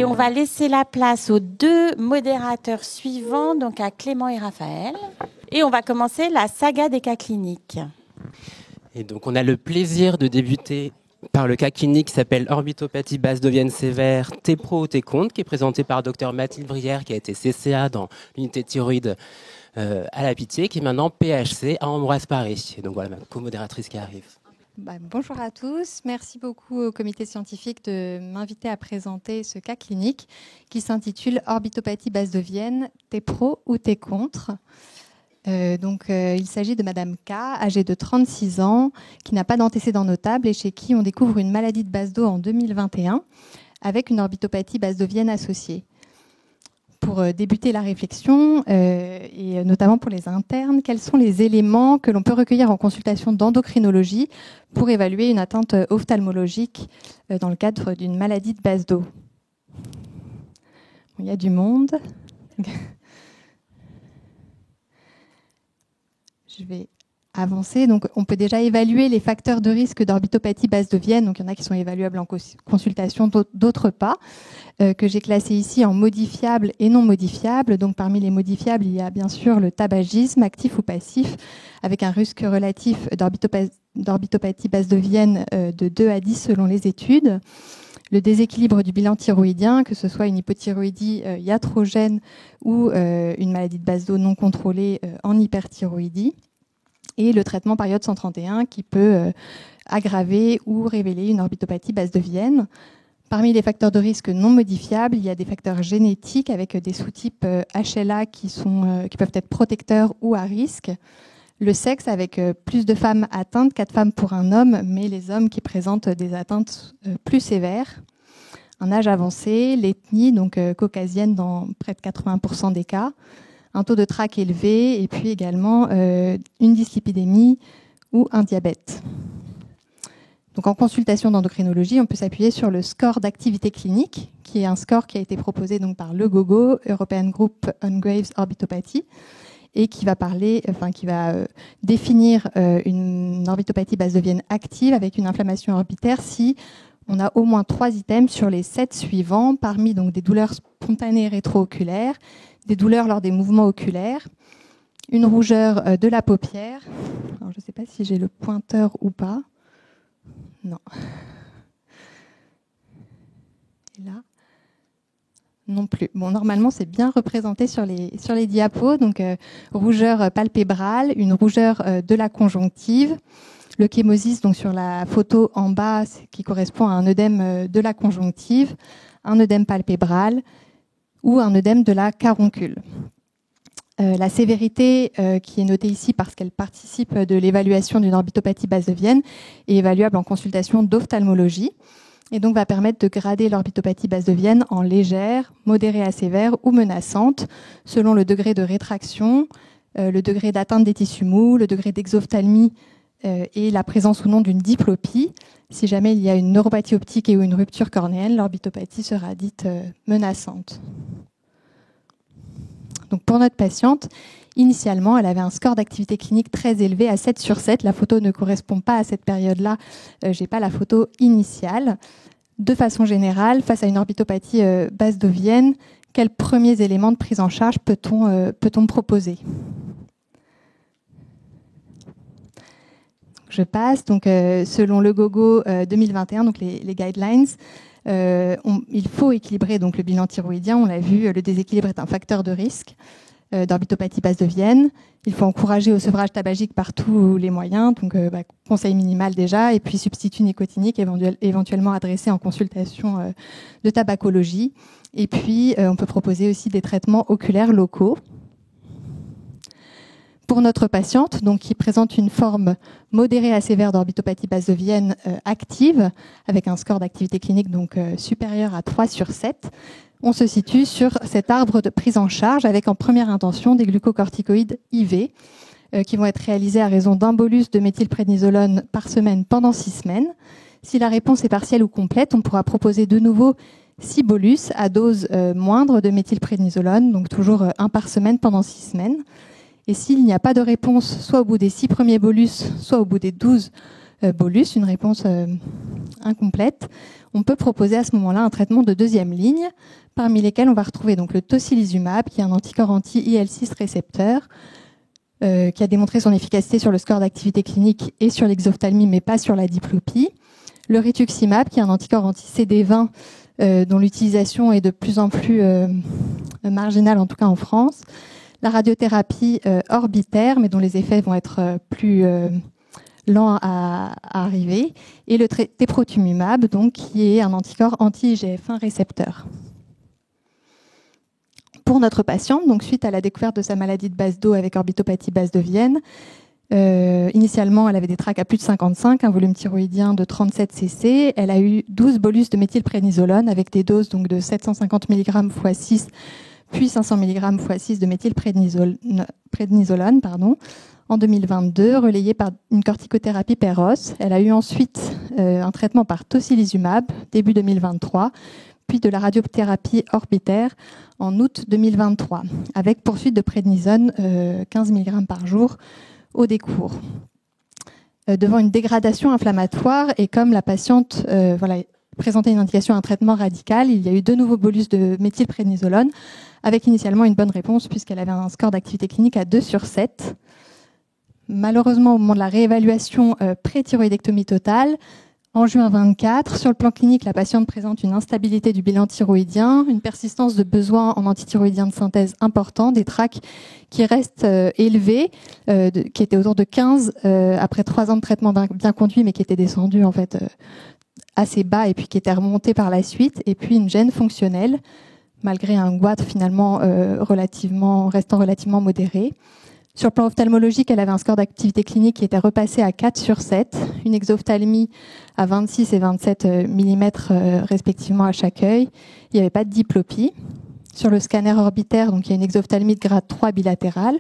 Et on va laisser la place aux deux modérateurs suivants, donc à Clément et Raphaël. Et on va commencer la saga des cas cliniques. Et donc on a le plaisir de débuter par le cas clinique qui s'appelle orbitopathie basse-dovienne sévère T-pro ou T-contre, qui est présenté par Dr Mathilde Brière, qui a été CCA dans l'unité de thyroïde à la Pitié, qui est maintenant PHC à Ambroise Paré. Et donc voilà ma co-modératrice qui arrive. Bonjour à tous, merci beaucoup au comité scientifique de m'inviter à présenter ce cas clinique qui s'intitule orbitopathie basse-dovienne T-pro ou T-contre. Il s'agit de Madame K, âgée de 36 ans, qui n'a pas d'antécédents notables et chez qui on découvre une maladie de base d'eau en 2021 avec une orbitopathie basse-dovienne associée. Pour débuter la réflexion, et notamment pour les internes, quels sont les éléments que l'on peut recueillir en consultation d'endocrinologie pour évaluer une atteinte ophtalmologique dans le cadre d'une maladie de base d'eau? Il y a du monde. Je vais avancer. Donc, on peut déjà évaluer les facteurs de risque d'orbitopathie basse-dovienne. Donc, il y en a qui sont évaluables en consultation, d'autres pas, que j'ai classés ici en modifiables et non modifiables. Donc, parmi les modifiables, il y a bien sûr le tabagisme, actif ou passif, avec un risque relatif d'orbitopathie basse-dovienne de 2 à 10 selon les études. Le déséquilibre du bilan thyroïdien, que ce soit une hypothyroïdie iatrogène ou une maladie de base d'eau non contrôlée en hyperthyroïdie. Et le traitement par iode 131 qui peut aggraver ou révéler une orbitopathie basse-dovienne. Parmi les facteurs de risque non modifiables, il y a des facteurs génétiques avec des sous-types HLA qui peuvent être protecteurs ou à risque. Le sexe avec plus de femmes atteintes, 4 femmes pour un homme, mais les hommes qui présentent des atteintes plus sévères. Un âge avancé, l'ethnie, donc caucasienne dans près de 80% des cas. Un taux de TRAC élevé et puis également une dyslipidémie ou un diabète. Donc en consultation d'endocrinologie, on peut s'appuyer sur le score d'activité clinique, qui est un score qui a été proposé donc par le GOGO, European Group on Graves' Orbitopathie, et qui va définir une orbitopathie basse-dovienne active avec une inflammation orbitaire si on a au moins 3 items sur les 7 suivants, parmi donc des douleurs spontanées rétro-oculaires, des douleurs lors des mouvements oculaires, une rougeur de la paupière. Alors, je ne sais pas si j'ai le pointeur ou pas. Non. Et là non plus. Bon, normalement, c'est bien représenté sur les diapos. Donc, rougeur palpébrale, une rougeur de la conjonctive, le chémosis, donc sur la photo en bas, qui correspond à un œdème de la conjonctive, un œdème palpébral ou un œdème de la caroncule. La sévérité, qui est notée ici parce qu'elle participe de l'évaluation d'une orbitopathie basse-dovienne, est évaluable en consultation d'ophtalmologie. Et donc va permettre de grader l'orbitopathie basse-dovienne en légère, modérée à sévère ou menaçante, selon le degré de rétraction, le degré d'atteinte des tissus mous, le degré d'exophthalmie et la présence ou non d'une diplopie. Si jamais il y a une neuropathie optique et ou une rupture cornéenne, l'orbitopathie sera dite menaçante. Donc pour notre patiente, initialement, elle avait un score d'activité clinique très élevé à 7 sur 7. La photo ne correspond pas à cette période-là. Je n'ai pas la photo initiale. De façon générale, face à une orbitopathie basse-dovienne, quels premiers éléments de prise en charge peut-on proposer? Je passe. Donc, selon le GOGO 2021, donc les guidelines, il faut équilibrer donc le bilan thyroïdien. On l'a vu, le déséquilibre est un facteur de risque d'orbitopathie basse-dovienne. Il faut encourager au sevrage tabagique par tous les moyens, donc conseil minimal déjà, et puis substitut nicotinique éventuellement adressé en consultation de tabacologie. Et puis, on peut proposer aussi des traitements oculaires locaux. Pour notre patiente, donc, qui présente une forme modérée à sévère d'orbitopathie basse-dovienne active, avec un score d'activité clinique donc, supérieur à 3 sur 7, on se situe sur cet arbre de prise en charge avec en première intention des glucocorticoïdes IV qui vont être réalisés à raison d'un bolus de méthylprénisolone par semaine pendant 6 semaines. Si la réponse est partielle ou complète, on pourra proposer de nouveau 6 bolus à dose moindre de méthylprénisolone, donc toujours 1 par semaine pendant 6 semaines. Et s'il n'y a pas de réponse, soit au bout des 6 premiers bolus, soit au bout des 12 bolus, une réponse incomplète, on peut proposer à ce moment-là un traitement de deuxième ligne, parmi lesquels on va retrouver donc le tocilizumab, qui est un anticorps anti-IL6 récepteur, qui a démontré son efficacité sur le score d'activité clinique et sur l'exophtalmie, mais pas sur la diplopie. Le rituximab, qui est un anticorps anti-CD20, dont l'utilisation est de plus en plus marginale, en tout cas en France. La radiothérapie orbitaire, mais dont les effets vont être plus lents à arriver. Et le teprotumumab, donc, qui est un anticorps anti-IGF-1 récepteur. Pour notre patiente, donc suite à la découverte de sa maladie de base d'eau avec orbitopathie basse de Vienne, initialement, elle avait des tracts à plus de 55, un volume thyroïdien de 37 cc. Elle a eu 12 bolus de méthylprénisolone avec des doses donc de 750 mg x 6, puis 500 mg x 6 de méthylprénisolone en 2022, relayée par une corticothérapie PEROS. Elle a eu ensuite un traitement par tocilizumab début 2023, puis de la radiothérapie orbitaire en août 2023, avec poursuite de prédnisone 15 mg par jour au décours. Devant une dégradation inflammatoire et comme la patiente présentait une indication à un traitement radical, il y a eu de nouveaux bolus de méthylprénisolone avec initialement une bonne réponse puisqu'elle avait un score d'activité clinique à 2/7. Malheureusement, au moment de la réévaluation pré-thyroïdectomie totale, en juin 24, sur le plan clinique, la patiente présente une instabilité du bilan thyroïdien, une persistance de besoin en antithyroïdien de synthèse important, des TRAC qui restent élevés, qui étaient autour de 15 après 3 ans de traitement bien conduit, mais qui étaient descendus en fait assez bas et puis qui étaient remontés par la suite, et puis une gêne fonctionnelle, malgré un goitre finalement restant relativement modéré. Sur le plan ophtalmologique, elle avait un score d'activité clinique qui était repassé à 4/7, une exophtalmie à 26 et 27 mm respectivement à chaque œil. Il n'y avait pas de diplopie. Sur le scanner orbitaire, donc il y a une exophtalmie de grade 3 bilatérale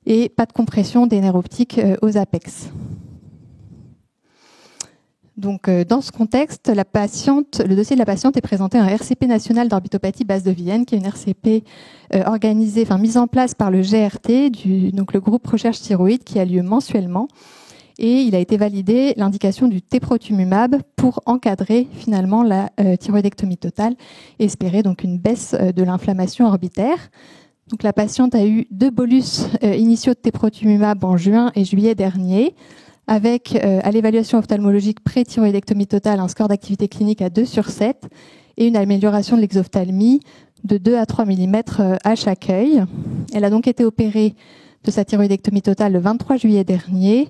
et pas de compression des nerfs optiques aux apex. Donc, dans ce contexte, le dossier de la patiente est présenté à un RCP national d'orbitopathie basse de Vienne, qui est une RCP mise en place par le GRT, donc le groupe recherche thyroïde, qui a lieu mensuellement. Et il a été validé l'indication du teprotumumab pour encadrer finalement la thyroïdectomie totale et espérer donc une baisse de l'inflammation orbitaire. Donc, la patiente a eu 2 bolus initiaux de teprotumumab en juin et juillet dernier, avec à l'évaluation ophtalmologique pré-thyroïdectomie totale un score d'activité clinique à 2/7 et une amélioration de l'exophtalmie de 2 à 3 mm à chaque œil. Elle a donc été opérée de sa thyroïdectomie totale le 23 juillet dernier,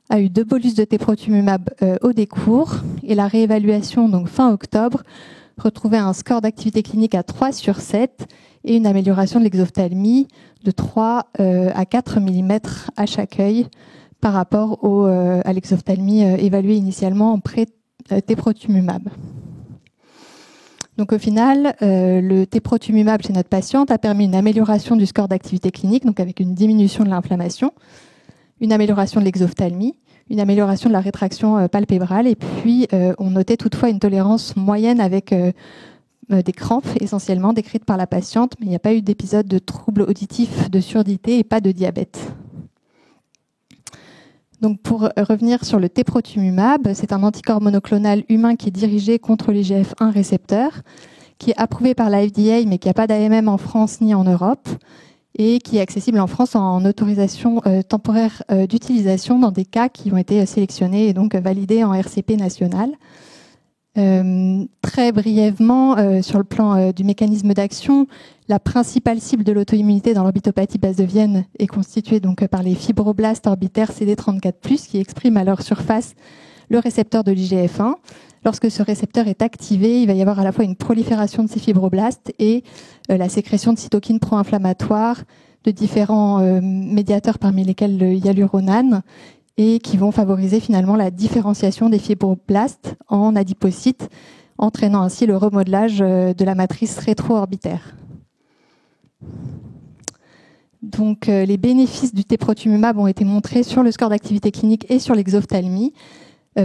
a eu 2 bolus de teprotumumab au décours et la réévaluation donc fin octobre retrouvait un score d'activité clinique à 3/7 et une amélioration de l'exophtalmie de 3 à 4 mm à chaque œil par rapport à l'exophtalmie évaluée initialement en pré-teprotumumab. Donc au final, le teprotumumab chez notre patiente a permis une amélioration du score d'activité clinique, donc avec une diminution de l'inflammation, une amélioration de l'exophtalmie, une amélioration de la rétraction palpébrale, et puis on notait toutefois une tolérance moyenne avec des crampes essentiellement décrites par la patiente, mais il n'y a pas eu d'épisode de troubles auditifs, de surdité et pas de diabète. Donc pour revenir sur le teprotumumab, c'est un anticorps monoclonal humain qui est dirigé contre l'IGF-1 récepteur, qui est approuvé par la FDA mais qui n'a pas d'AMM en France ni en Europe et qui est accessible en France en autorisation temporaire d'utilisation dans des cas qui ont été sélectionnés et donc validés en RCP national. Très brièvement, sur le plan du mécanisme d'action, la principale cible de l'auto-immunité dans l'orbitopathie basse de Vienne est constituée donc par les fibroblastes orbitaires CD34+, qui expriment à leur surface le récepteur de l'IGF-1. Lorsque ce récepteur est activé, il va y avoir à la fois une prolifération de ces fibroblastes et la sécrétion de cytokines pro-inflammatoires, de différents médiateurs parmi lesquels le hyaluronane, et qui vont favoriser finalement la différenciation des fibroblastes en adipocytes, entraînant ainsi le remodelage de la matrice rétro-orbitaire. Donc, les bénéfices du teprotumumab ont été montrés sur le score d'activité clinique et sur l'exophtalmie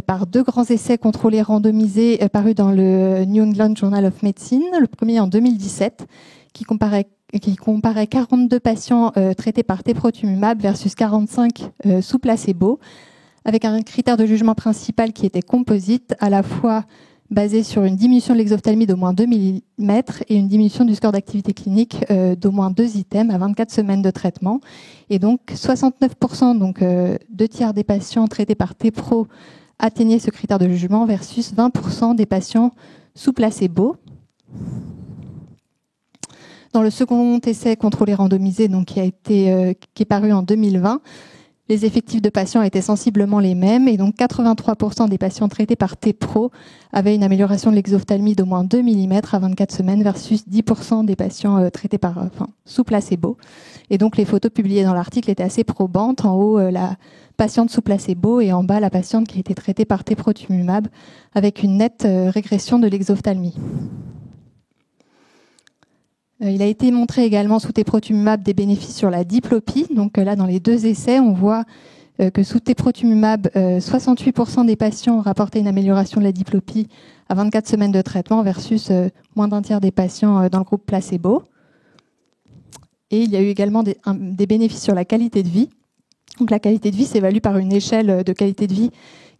par 2 grands essais contrôlés randomisés parus dans le New England Journal of Medicine. Le premier en 2017, qui comparait 42 patients traités par teprotumumab versus 45 sous placebo, avec un critère de jugement principal qui était composite, à la fois basé sur une diminution de l'exophtalmie d'au moins 2 mm et une diminution du score d'activité clinique d'au moins 2 items à 24 semaines de traitement. Et donc 69%, donc 2 tiers des patients traités par T-Pro atteignaient ce critère de jugement versus 20% des patients sous placebo. Dans le second essai contrôlé randomisé, donc qui est paru en 2020, les effectifs de patients étaient sensiblement les mêmes et donc 83% des patients traités par T-Pro avaient une amélioration de l'exophtalmie d'au moins 2 mm à 24 semaines versus 10% des patients traités sous placebo. Et donc les photos publiées dans l'article étaient assez probantes. En haut, la patiente sous placebo et en bas, la patiente qui a été traitée par Teprotumumab avec une nette régression de l'exophtalmie. Il a été montré également sous Teprotumumab des bénéfices sur la diplopie. Donc là, dans les 2 essais, on voit que sous Teprotumumab, 68% des patients ont rapporté une amélioration de la diplopie à 24 semaines de traitement versus moins d'un tiers des patients dans le groupe placebo. Et il y a eu également des bénéfices sur la qualité de vie. Donc la qualité de vie s'évalue par une échelle de qualité de vie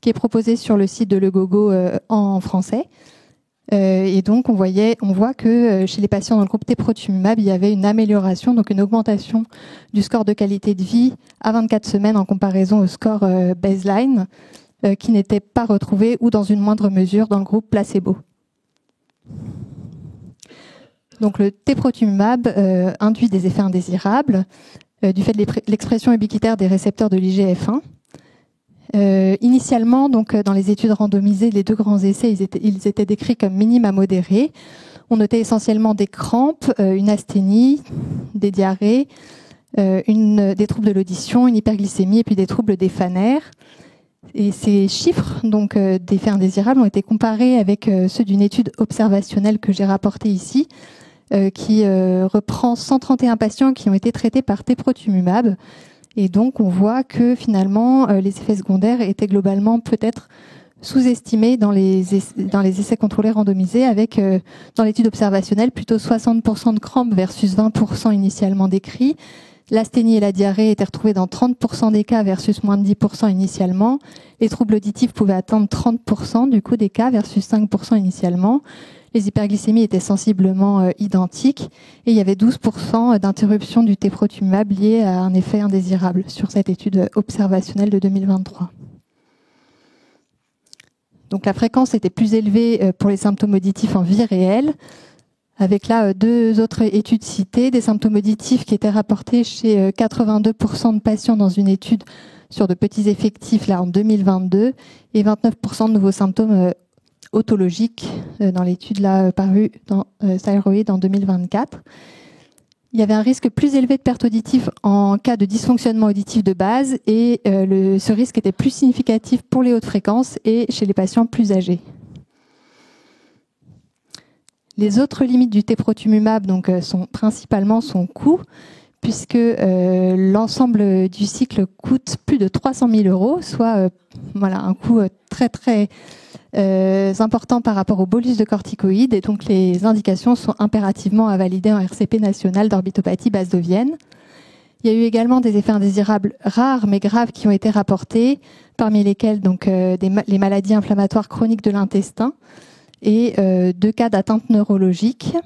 qui est proposée sur le site de Legogo en français. Et donc on voit que chez les patients dans le groupe Teprotumumab, il y avait une amélioration, donc une augmentation du score de qualité de vie à 24 semaines en comparaison au score baseline qui n'était pas retrouvé ou dans une moindre mesure dans le groupe placebo. Donc le Teprotumumab induit des effets indésirables du fait de l'expression ubiquitaire des récepteurs de l'IGF-1. Initialement, donc, dans les études randomisées, les 2 grands essais, ils étaient décrits comme minimes à modérés. On notait essentiellement des crampes, une asthénie, des diarrhées, des troubles de l'audition, une hyperglycémie et puis des troubles des phanaires. Et ces chiffres donc, d'effets indésirables ont été comparés avec ceux d'une étude observationnelle que j'ai rapportée ici, qui reprend 131 patients qui ont été traités par Teprotumumab. Et donc, on voit que finalement, les effets secondaires étaient globalement peut-être sous-estimés dans les essais contrôlés randomisés, avec, dans l'étude observationnelle, plutôt 60% de crampes versus 20% initialement décrits. L'asthénie et la diarrhée étaient retrouvées dans 30% des cas versus moins de 10% initialement. Les troubles auditifs pouvaient atteindre 30% du coup des cas versus 5% initialement. Les hyperglycémies étaient sensiblement identiques et il y avait 12% d'interruption du Teprotumumab liées à un effet indésirable sur cette étude observationnelle de 2023. Donc la fréquence était plus élevée pour les symptômes auditifs en vie réelle, avec là 2 autres études citées, des symptômes auditifs qui étaient rapportés chez 82% de patients dans une étude sur de petits effectifs là en 2022 et 29% de nouveaux symptômes otologiques dans l'étude là parue dans Thyroid en 2024. Il y avait un risque plus élevé de perte auditive en cas de dysfonctionnement auditif de base et ce risque était plus significatif pour les hautes fréquences et chez les patients plus âgés. Les autres limites du Teprotumumab donc, sont principalement son coût, puisque l'ensemble du cycle coûte plus de 300 000 €, soit un coût très très important par rapport au bolus de corticoïdes, et donc les indications sont impérativement à valider en RCP national d'orbitopathie basovienne. Il y a eu également des effets indésirables rares mais graves qui ont été rapportés, parmi lesquels donc, les maladies inflammatoires chroniques de l'intestin et 2 cas d'atteinte neurologique.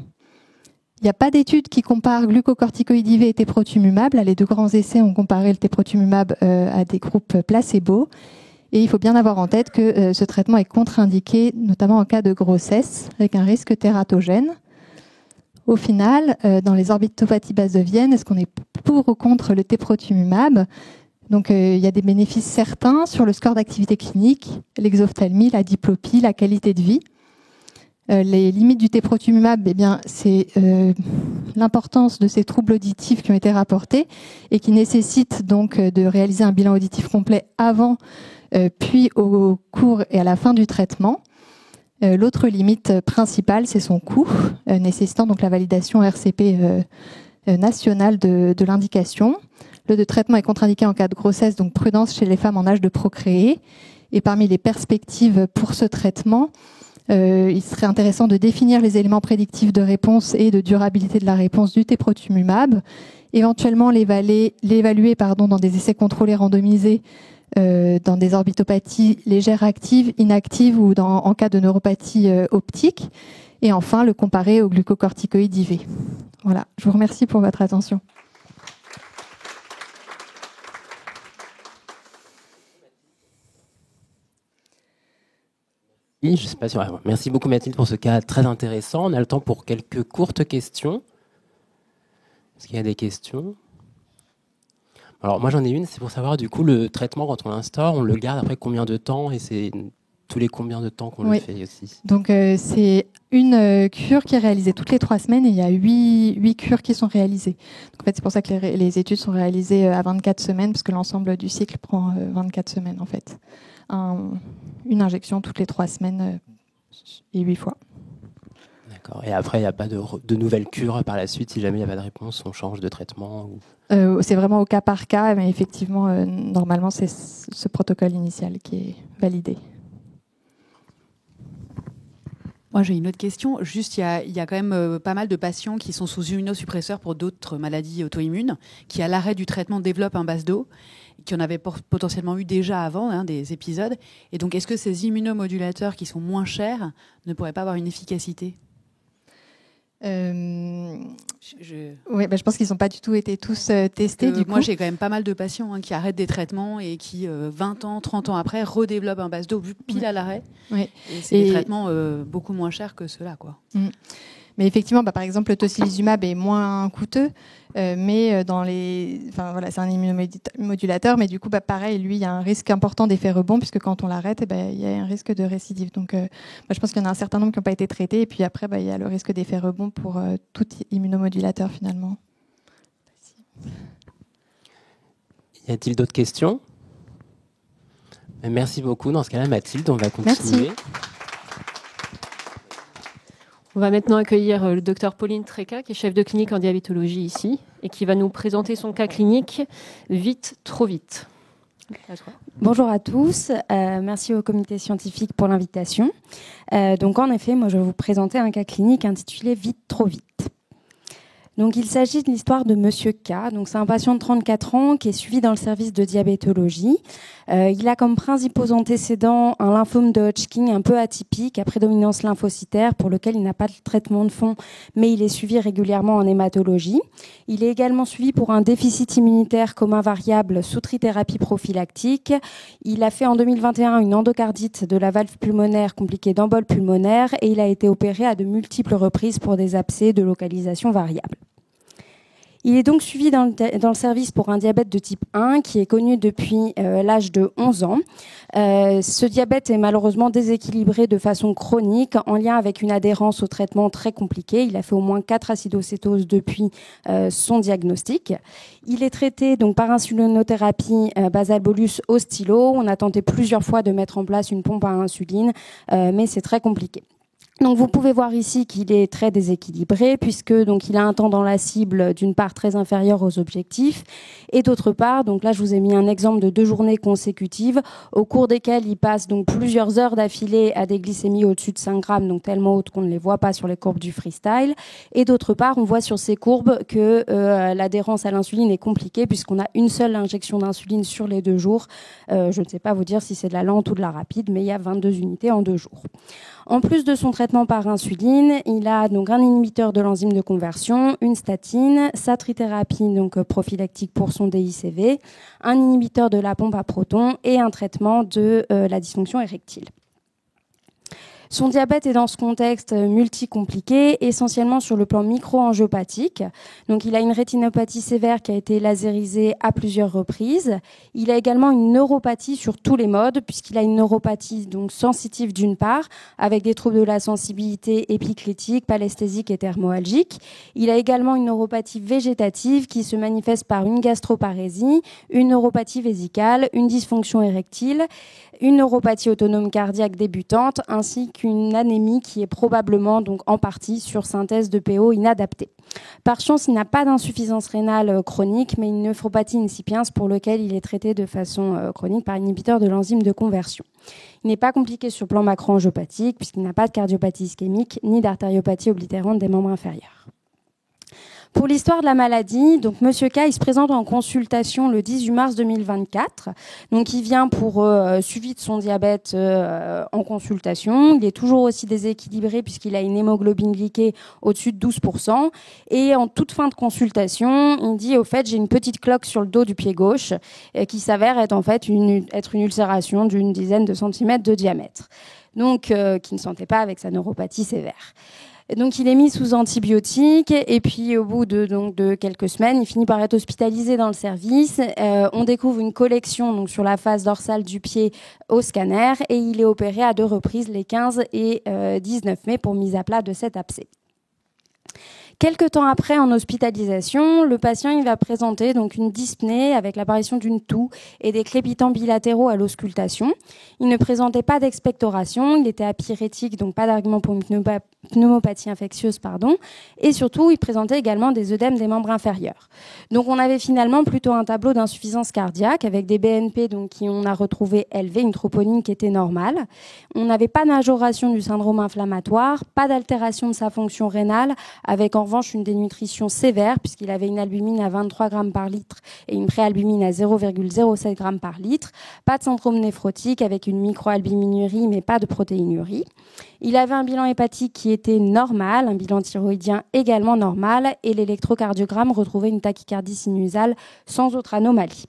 Il n'y a pas d'étude qui compare glucocorticoïdes IV et Teprotumumab. Là, les 2 grands essais ont comparé le Teprotumumab à des groupes placebo. Et il faut bien avoir en tête que ce traitement est contre-indiqué, notamment en cas de grossesse, avec un risque tératogène. Au final, dans les orbitopathies basoviennes, est-ce qu'on est pour ou contre le Teprotumumab ? Donc, il y a des bénéfices certains sur le score d'activité clinique, l'exophtalmie, la diplopie, la qualité de vie. Les limites du Teprotumumab, eh bien, c'est l'importance de ces troubles auditifs qui ont été rapportés et qui nécessitent donc de réaliser un bilan auditif complet avant, puis au cours et à la fin du traitement. L'autre limite principale, c'est son coût, nécessitant donc la validation RCP nationale de l'indication. Le traitement est contre-indiqué en cas de grossesse, donc prudence chez les femmes en âge de procréer. Et parmi les perspectives pour ce traitement, il serait intéressant de définir les éléments prédictifs de réponse et de durabilité de la réponse du Teprotumumab, éventuellement l'évaluer dans des essais contrôlés randomisés dans des orbitopathies légères actives, inactives ou en cas de neuropathie optique. Et enfin, le comparer au glucocorticoïde IV. Voilà, je vous remercie pour votre attention. Oui, je sais pas si... Merci beaucoup Mathilde pour ce cas très intéressant. On a le temps pour quelques courtes questions. Est-ce qu'il y a des questions? Alors moi j'en ai une, c'est pour savoir du coup le traitement quand on l'instaure, on le garde après combien de temps et c'est tous les combien de temps qu'on le fait aussi? Donc c'est une cure qui est réalisée toutes les 3 semaines et il y a 8 cures qui sont réalisées. Donc, en fait, c'est pour ça que les études sont réalisées à 24 semaines parce que l'ensemble du cycle prend 24 semaines en fait. Une injection toutes les 3 semaines et 8 fois. D'accord. Et après, il n'y a pas de nouvelles cures par la suite si jamais il n'y a pas de réponse, on change de traitement ou... C'est vraiment au cas par cas, mais effectivement, normalement, c'est ce protocole initial qui est validé. Moi, j'ai une autre question. Juste, il y a quand même pas mal de patients qui sont sous immunosuppresseurs pour d'autres maladies auto-immunes, qui, à l'arrêt du traitement, développent un BASDO, qui en avaient potentiellement eu déjà avant, des épisodes. Et donc, est-ce que ces immunomodulateurs qui sont moins chers ne pourraient pas avoir une efficacité ? Oui, je pense qu'ils n'ont pas du tout été tous testés. Du coup. Moi, j'ai quand même pas mal de patients qui arrêtent des traitements et qui, 20 ans, 30 ans après, redéveloppent un BASDO pile à l'arrêt. Oui. Et c'est des traitements beaucoup moins chers que ceux-là, quoi. Mais effectivement, par exemple, le tocilizumab est moins coûteux, mais c'est un immunomodulateur, mais du coup, pareil, lui, il y a un risque important d'effet rebond, puisque quand on l'arrête, il y a un risque de récidive. Donc, je pense qu'il y en a un certain nombre qui n'ont pas été traités, et puis après, il y a le risque d'effet rebond pour tout immunomodulateur, finalement. Y a-t-il d'autres questions? Merci beaucoup. Dans ce cas-là, Mathilde, on va continuer. Merci. On va maintenant accueillir le docteur Pauline Tréca, qui est chef de clinique en diabétologie ici, et qui va nous présenter son cas clinique vite, trop vite. Bonjour à tous, merci au comité scientifique pour l'invitation. Donc en effet, moi je vais vous présenter un cas clinique intitulé Vite, trop vite. Donc, il s'agit de l'histoire de Monsieur K. Donc, c'est un patient de 34 ans qui est suivi dans le service de diabétologie. Il a comme principaux antécédents un lymphome de Hodgkin un peu atypique à prédominance lymphocytaire pour lequel il n'a pas de traitement de fond, mais il est suivi régulièrement en hématologie. Il est également suivi pour un déficit immunitaire commun variable sous trithérapie prophylactique. Il a fait en 2021 une endocardite de la valve pulmonaire compliquée d'embole pulmonaire et il a été opéré à de multiples reprises pour des abcès de localisation variable. Il est donc suivi dans le service pour un diabète de type 1 qui est connu depuis l'âge de 11 ans. Ce diabète est malheureusement déséquilibré de façon chronique en lien avec une adhérence au traitement très compliqué. Il a fait au moins 4 acidocétoses depuis son diagnostic. Il est traité donc par insulinothérapie basale bolus au stylo. On a tenté plusieurs fois de mettre en place une pompe à insuline, mais c'est très compliqué. Donc vous pouvez voir ici qu'il est très déséquilibré puisque donc il a un temps dans la cible d'une part très inférieur aux objectifs et d'autre part, donc là je vous ai mis un exemple de 2 journées consécutives au cours desquelles il passe donc plusieurs heures d'affilée à des glycémies au-dessus de 5 grammes, donc tellement hautes qu'on ne les voit pas sur les courbes du freestyle. Et d'autre part, on voit sur ces courbes que l'adhérence à l'insuline est compliquée puisqu'on a une seule injection d'insuline sur les 2 jours. Je ne sais pas vous dire si c'est de la lente ou de la rapide, mais il y a 22 unités en 2 jours. En plus de son traitement par insuline, il a donc un inhibiteur de l'enzyme de conversion, une statine, sa trithérapie donc prophylactique pour son DICV, un inhibiteur de la pompe à protons et un traitement de la dysfonction érectile. Son diabète est dans ce contexte multicompliqué, essentiellement sur le plan micro-angiopathique. Donc, il a une rétinopathie sévère qui a été lasérisée à plusieurs reprises. Il a également une neuropathie sur tous les modes, puisqu'il a une neuropathie donc sensitive d'une part, avec des troubles de la sensibilité épiclétique, palesthésique et thermoalgique. Il a également une neuropathie végétative qui se manifeste par une gastroparésie, une neuropathie vésicale, une dysfonction érectile, une neuropathie autonome cardiaque débutante, ainsi qu'une anémie qui est probablement donc en partie sur synthèse de PO inadaptée. Par chance, il n'a pas d'insuffisance rénale chronique, mais une néphropathie incipiens pour lequel il est traité de façon chronique par inhibiteur de l'enzyme de conversion. Il n'est pas compliqué sur le plan macro-angiopathique puisqu'il n'a pas de cardiopathie ischémique ni d'artériopathie oblitérante des membres inférieurs. Pour l'histoire de la maladie, donc Monsieur K, il se présente en consultation le 18 mars 2024. Donc il vient pour suivi de son diabète en consultation. Il est toujours aussi déséquilibré puisqu'il a une hémoglobine glyquée au-dessus de 12%. Et en toute fin de consultation, il dit au fait j'ai une petite cloque sur le dos du pied gauche qui s'avère être en fait une ulcération d'une dizaine de centimètres de diamètre. Donc qui ne sentait pas avec sa neuropathie sévère. Donc il est mis sous antibiotiques et puis au bout de quelques semaines, il finit par être hospitalisé dans le service. On découvre une collection donc sur la face dorsale du pied au scanner et il est opéré à 2 reprises les 15 et 19 mai pour mise à plat de cet abcès. Quelque temps après, en hospitalisation, le patient il va présenter donc une dyspnée avec l'apparition d'une toux et des crépitants bilatéraux à l'auscultation. Il ne présentait pas d'expectoration, il était apyrétique, donc pas d'argument pour une pneumopathie infectieuse, et surtout, il présentait également des œdèmes des membres inférieurs. Donc, on avait finalement plutôt un tableau d'insuffisance cardiaque avec des BNP donc qui on a retrouvé élevés, une troponine qui était normale. On n'avait pas de majoration du syndrome inflammatoire, pas d'altération de sa fonction rénale, avec en revanche une dénutrition sévère puisqu'il avait une albumine à 23 grammes par litre et une préalbumine à 0,07 grammes par litre. Pas de syndrome néphrotique avec une microalbuminurie mais pas de protéinurie. Il avait un bilan hépatique qui était normal, un bilan thyroïdien également normal et l'électrocardiogramme retrouvait une tachycardie sinusale sans autre anomalie.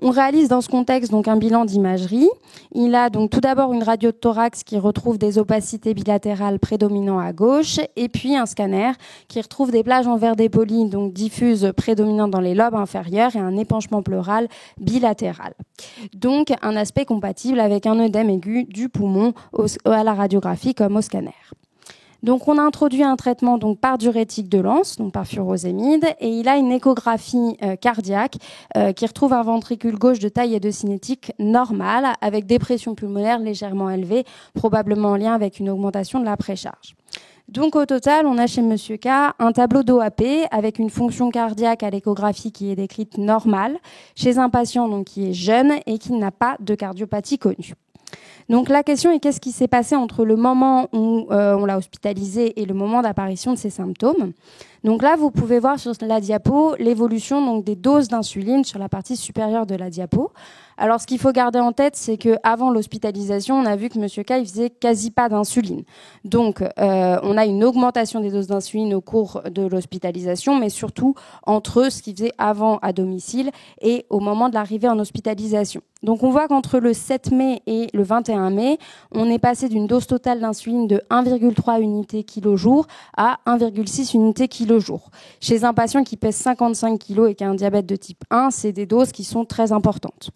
On réalise dans ce contexte donc un bilan d'imagerie. Il a donc tout d'abord une radio de thorax qui retrouve des opacités bilatérales prédominant à gauche et puis un scanner qui retrouve des plages en verre dépoli donc diffuses prédominantes dans les lobes inférieurs et un épanchement pleural bilatéral. Donc un aspect compatible avec un œdème aigu du poumon à la radiographie comme au scanner. Donc, on a introduit un traitement donc par diurétique de Lens, donc par furosémide, et il a une échographie cardiaque qui retrouve un ventricule gauche de taille et de cinétique normale, avec des pressions pulmonaires légèrement élevées, probablement en lien avec une augmentation de la précharge. Donc, au total, on a chez Monsieur K un tableau d'OAP avec une fonction cardiaque à l'échographie qui est décrite normale, chez un patient donc qui est jeune et qui n'a pas de cardiopathie connue. Donc la question est qu'est-ce qui s'est passé entre le moment où on l'a hospitalisé et le moment d'apparition de ces symptômes. Donc là, vous pouvez voir sur la diapo l'évolution donc des doses d'insuline sur la partie supérieure de la diapo. Alors ce qu'il faut garder en tête, c'est que avant l'hospitalisation, on a vu que Monsieur K il faisait quasi pas d'insuline. Donc on a une augmentation des doses d'insuline au cours de l'hospitalisation, mais surtout entre ce qu'il faisait avant à domicile et au moment de l'arrivée en hospitalisation. Donc on voit qu'entre le 7 mai et le 21 mai, on est passé d'une dose totale d'insuline de 1,3 unités kg/jour à 1,6 unités kg/jour. Chez un patient qui pèse 55 kg et qui a un diabète de type 1, c'est des doses qui sont très importantes.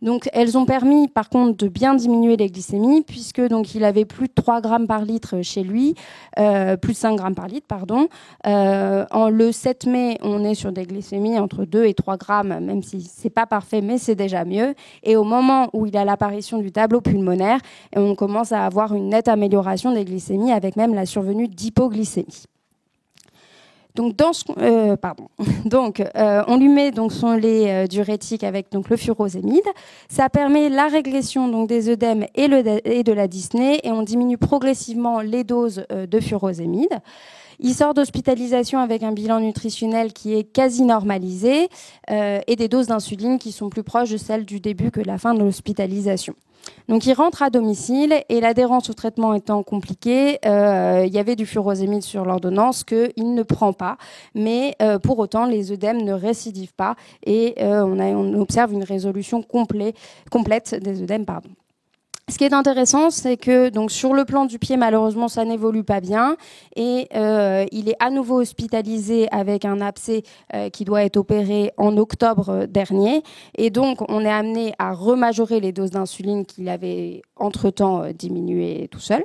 Donc elles ont permis par contre de bien diminuer les glycémies puisque donc il avait plus de 3 grammes par litre chez lui, plus de 5 grammes par litre, pardon. En le 7 mai, on est sur des glycémies entre 2 et 3 grammes, même si c'est pas parfait, mais c'est déjà mieux. Et au moment où il a l'apparition du tableau pulmonaire, on commence à avoir une nette amélioration des glycémies avec même la survenue d'hypoglycémie. Donc, on lui met donc son lait diurétique avec donc le furosémide. Ça permet la régression donc des œdèmes et de la dyspnée et on diminue progressivement les doses de furosémide. Il sort d'hospitalisation avec un bilan nutritionnel qui est quasi normalisé et des doses d'insuline qui sont plus proches de celles du début que de la fin de l'hospitalisation. Donc il rentre à domicile et l'adhérence au traitement étant compliquée, il y avait du furosémide sur l'ordonnance qu'il ne prend pas, mais pour autant les œdèmes ne récidivent pas et on observe une résolution complète des œdèmes. Ce qui est intéressant, c'est que donc sur le plan du pied, malheureusement, ça n'évolue pas bien et il est à nouveau hospitalisé avec un abcès qui doit être opéré en octobre dernier. Et donc, on est amené à remajorer les doses d'insuline qu'il avait entre-temps diminuées tout seul.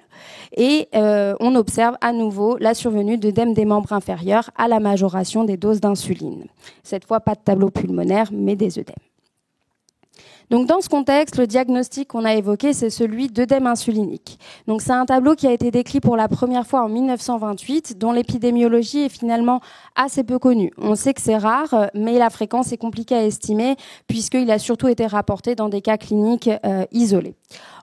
Et on observe à nouveau la survenue d'œdème des membres inférieurs à la majoration des doses d'insuline. Cette fois, pas de tableau pulmonaire, mais des œdèmes. Donc, dans ce contexte, le diagnostic qu'on a évoqué, c'est celui d'œdème insulinique. Donc, c'est un tableau qui a été décrit pour la première fois en 1928, dont l'épidémiologie est finalement assez peu connue. On sait que c'est rare, mais la fréquence est compliquée à estimer, puisqu'il a surtout été rapporté dans des cas cliniques isolés.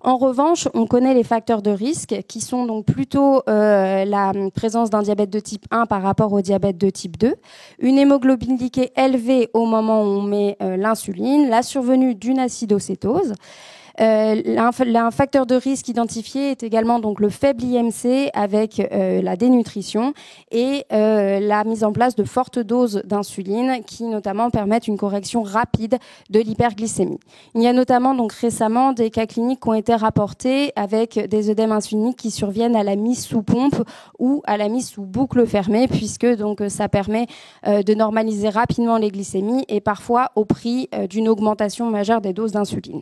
En revanche, on connaît les facteurs de risque, qui sont donc plutôt la présence d'un diabète de type 1 par rapport au diabète de type 2, une hémoglobine glycée élevée au moment où on met l'insuline, la survenue d'une acidocétose. Un facteur de risque identifié est également donc le faible IMC avec la dénutrition et la mise en place de fortes doses d'insuline qui notamment permettent une correction rapide de l'hyperglycémie. Il y a notamment donc récemment des cas cliniques qui ont été rapportés avec des œdèmes insuliniques qui surviennent à la mise sous pompe ou à la mise sous boucle fermée, puisque donc ça permet de normaliser rapidement les glycémies et parfois au prix d'une augmentation majeure des doses d'insuline.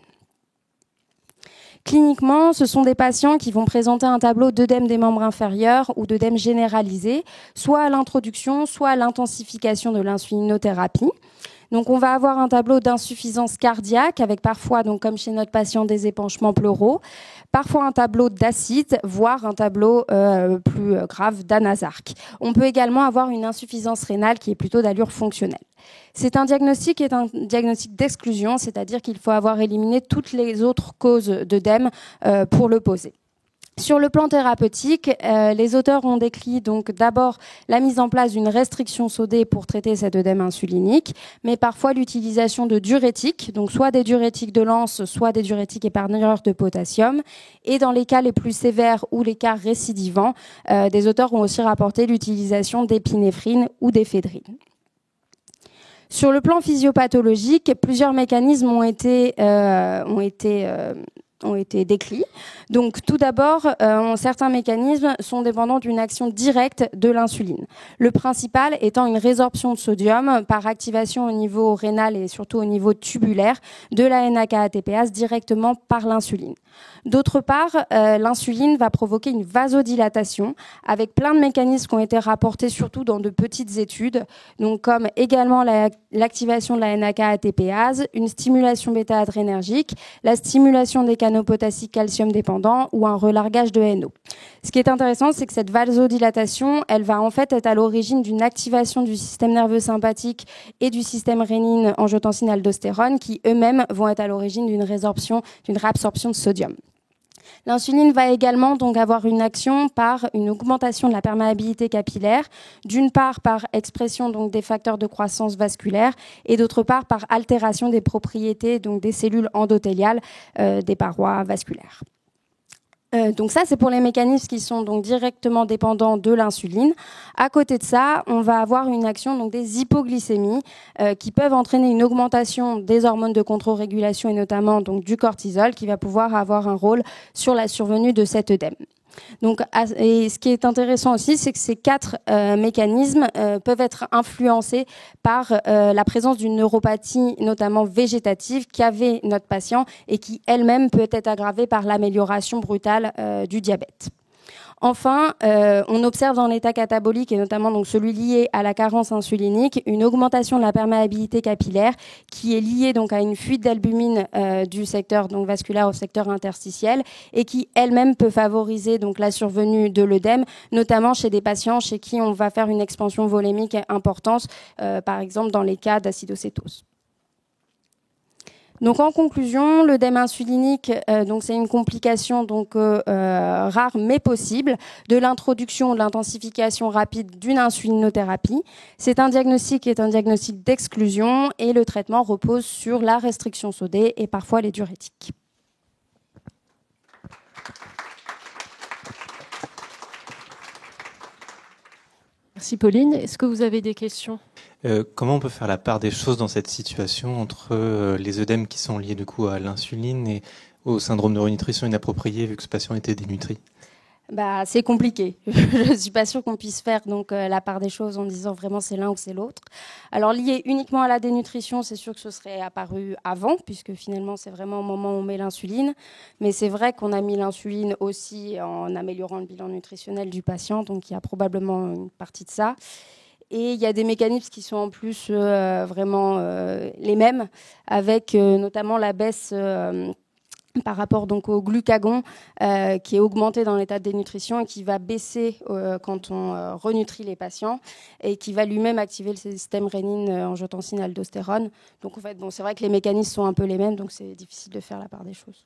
Cliniquement, ce sont des patients qui vont présenter un tableau d'œdème des membres inférieurs ou d'œdème généralisé, soit à l'introduction, soit à l'intensification de l'insulinothérapie. Donc, on va avoir un tableau d'insuffisance cardiaque avec parfois, donc comme chez notre patient, des épanchements pleuraux, parfois un tableau d'acide, voire un tableau plus grave d'anasarque. On peut également avoir une insuffisance rénale qui est plutôt d'allure fonctionnelle. C'est un diagnostic qui est un diagnostic d'exclusion, c'est-à-dire qu'il faut avoir éliminé toutes les autres causes d'œdème pour le poser. Sur le plan thérapeutique, les auteurs ont décrit donc d'abord la mise en place d'une restriction sodée pour traiter cet œdème insulinique, mais parfois l'utilisation de diurétiques, donc soit des diurétiques de Lens, soit des diurétiques épargneurs de potassium. Et dans les cas les plus sévères ou les cas récidivants, des auteurs ont aussi rapporté l'utilisation d'épinéphrine ou d'éphédrine. Sur le plan physiopathologique, plusieurs mécanismes ont été décrits. Donc, tout d'abord, certains mécanismes sont dépendants d'une action directe de l'insuline. Le principal étant une résorption de sodium par activation au niveau rénal et surtout au niveau tubulaire de la NAK-ATPase directement par l'insuline. D'autre part, l'insuline va provoquer une vasodilatation avec plein de mécanismes qui ont été rapportés surtout dans de petites études, donc comme également l'activation de la NAK-ATPase, une stimulation bêta-adrénergique, la stimulation des canaux potassiques calcium dépendants ou un relargage de NO. Ce qui est intéressant, c'est que cette vasodilatation, elle va en fait être à l'origine d'une activation du système nerveux sympathique et du système rénine, angiotensine, aldostérone, qui eux-mêmes vont être à l'origine d'une réabsorption de sodium. L'insuline va également donc avoir une action par une augmentation de la perméabilité capillaire, d'une part par expression donc des facteurs de croissance vasculaire et d'autre part par altération des propriétés donc des cellules endothéliales des parois vasculaires. Donc ça, c'est pour les mécanismes qui sont donc directement dépendants de l'insuline. À côté de ça, on va avoir une action donc des hypoglycémies qui peuvent entraîner une augmentation des hormones de contre-régulation et notamment donc du cortisol qui va pouvoir avoir un rôle sur la survenue de cet œdème. Donc, et ce qui est intéressant aussi, c'est que ces quatre mécanismes peuvent être influencés par la présence d'une neuropathie, notamment végétative, qu'avait notre patient et qui elle-même peut être aggravée par l'amélioration brutale du diabète. Enfin, on observe dans l'état catabolique, et notamment donc celui lié à la carence insulinique, une augmentation de la perméabilité capillaire qui est liée donc à une fuite d'albumine du secteur donc vasculaire au secteur interstitiel et qui elle-même peut favoriser donc la survenue de l'œdème, notamment chez des patients chez qui on va faire une expansion volémique importante, par exemple dans les cas d'acidocétose. Donc en conclusion, l'œdème insulinique, donc c'est une complication donc rare mais possible de l'introduction ou de l'intensification rapide d'une insulinothérapie. C'est un diagnostic qui est un diagnostic d'exclusion et le traitement repose sur la restriction sodée et parfois les diurétiques. Merci Pauline. Est-ce que vous avez des questions ? Comment on peut faire la part des choses dans cette situation entre les œdèmes qui sont liés du coup à l'insuline et au syndrome de renutrition inappropriée vu que ce patient était dénutri ? C'est compliqué. Je ne suis pas sûre qu'on puisse faire donc la part des choses en disant vraiment c'est l'un ou c'est l'autre. Alors lié uniquement à la dénutrition, c'est sûr que ce serait apparu avant, puisque finalement c'est vraiment au moment où on met l'insuline. Mais c'est vrai qu'on a mis l'insuline aussi en améliorant le bilan nutritionnel du patient, donc il y a probablement une partie de ça. Et il y a des mécanismes qui sont en plus vraiment les mêmes, avec notamment la baisse par rapport donc au glucagon qui est augmenté dans l'état de dénutrition et qui va baisser quand on renutrit les patients et qui va lui-même activer le système rénine-angiotensine-aldostérone. Donc en fait, bon, c'est vrai que les mécanismes sont un peu les mêmes, donc c'est difficile de faire la part des choses.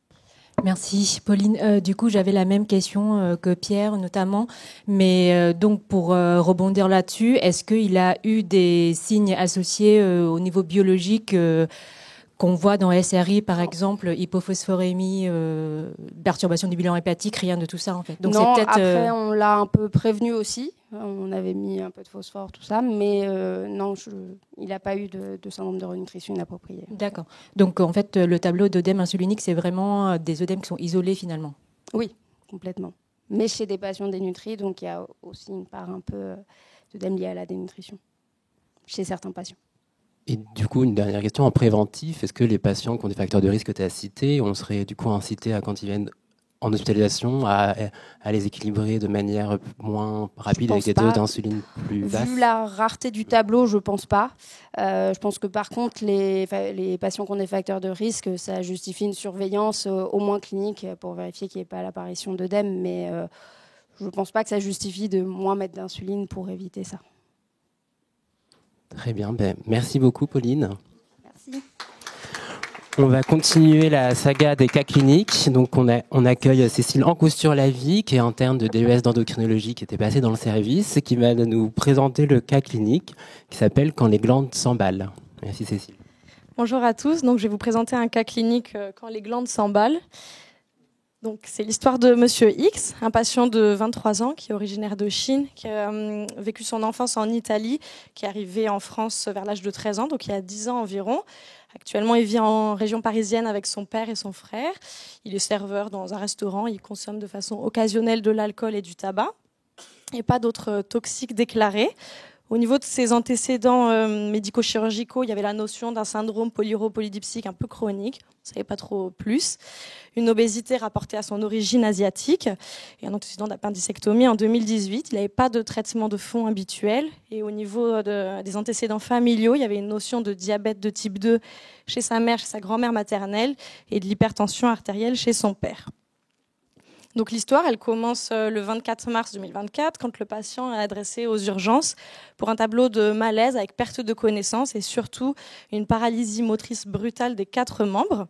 Merci Pauline. Du coup, j'avais la même question que Pierre notamment, mais donc pour rebondir là-dessus, est-ce qu'il a eu des signes associés au niveau biologique qu'on voit dans SRI, par exemple, hypophosphorémie, perturbation du bilan hépatique, rien de tout ça en fait. Donc non, c'est peut-être, après on l'a un peu prévenu aussi, on avait mis un peu de phosphore, tout ça, mais non, il n'a pas eu de syndrome de renutrition inappropriée. D'accord. Donc en fait, le tableau d'œdème insulinique, c'est vraiment des œdèmes qui sont isolés finalement. Oui, complètement. Mais chez des patients dénutris, donc il y a aussi une part un peu d'œdème liée à la dénutrition, chez certains patients. Et du coup, une dernière question en préventif, est-ce que les patients qui ont des facteurs de risque que tu as cités, on serait du coup incité à, quand ils viennent en hospitalisation, à les équilibrer de manière moins rapide avec des doses d'insuline plus basses? Vu la rareté du tableau, je ne pense pas. Je pense que par contre, les patients qui ont des facteurs de risque, ça justifie une surveillance au moins clinique pour vérifier qu'il n'y ait pas l'apparition d'œdème, mais je ne pense pas que ça justifie de moins mettre d'insuline pour éviter ça. Très bien, merci beaucoup Pauline. Merci. On va continuer la saga des cas cliniques. Donc on accueille Cécile Ancousture-Lavie, qui est interne de DES d'endocrinologie, qui était passée dans le service, et qui va nous présenter le cas clinique qui s'appelle « Quand les glandes s'emballent ». Merci Cécile. Bonjour à tous, donc je vais vous présenter un cas clinique « Quand les glandes s'emballent ». Donc, c'est l'histoire de Monsieur X, un patient de 23 ans qui est originaire de Chine, qui a vécu son enfance en Italie, qui est arrivé en France vers l'âge de 13 ans, donc il y a 10 ans environ. Actuellement, il vit en région parisienne avec son père et son frère. Il est serveur dans un restaurant, il consomme de façon occasionnelle de l'alcool et du tabac, et pas d'autres toxiques déclarés. Au niveau de ses antécédents médico-chirurgicaux, il y avait la notion d'un syndrome polyuropolydipsique un peu chronique, on ne savait pas trop plus, une obésité rapportée à son origine asiatique et un antécédent d'appendicectomie en 2018. Il n'avait pas de traitement de fond habituel et au niveau des antécédents familiaux, il y avait une notion de diabète de type 2 chez sa mère, chez sa grand-mère maternelle et de l'hypertension artérielle chez son père. Donc l'histoire, elle commence le 24 mars 2024 quand le patient est adressé aux urgences pour un tableau de malaise avec perte de connaissance et surtout une paralysie motrice brutale des 4 membres.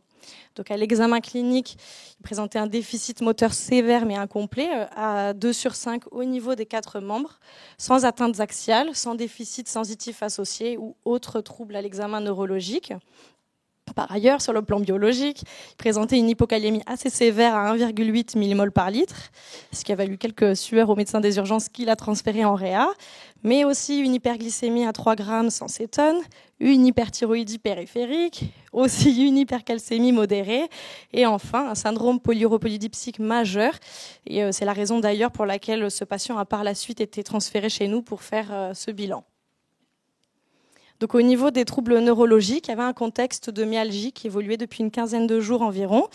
Donc à l'examen clinique, il présentait un déficit moteur sévère mais incomplet à 2/5 au niveau des 4 membres, sans atteintes axiales, sans déficit sensitif associé ou autre trouble à l'examen neurologique. Par ailleurs, sur le plan biologique, il présentait une hypokaliémie assez sévère à 1,8 mmol par litre, ce qui a valu quelques sueurs au médecin des urgences qui l'a transféré en réa, mais aussi une hyperglycémie à 3 grammes sans cétone, une hyperthyroïdie périphérique, aussi une hypercalcémie modérée, et enfin un syndrome polyuropolydipsique majeur. Et c'est la raison d'ailleurs pour laquelle ce patient a par la suite été transféré chez nous pour faire ce bilan. Donc au niveau des troubles neurologiques, il y avait un contexte de myalgie qui évoluait depuis une quinzaine de jours environ,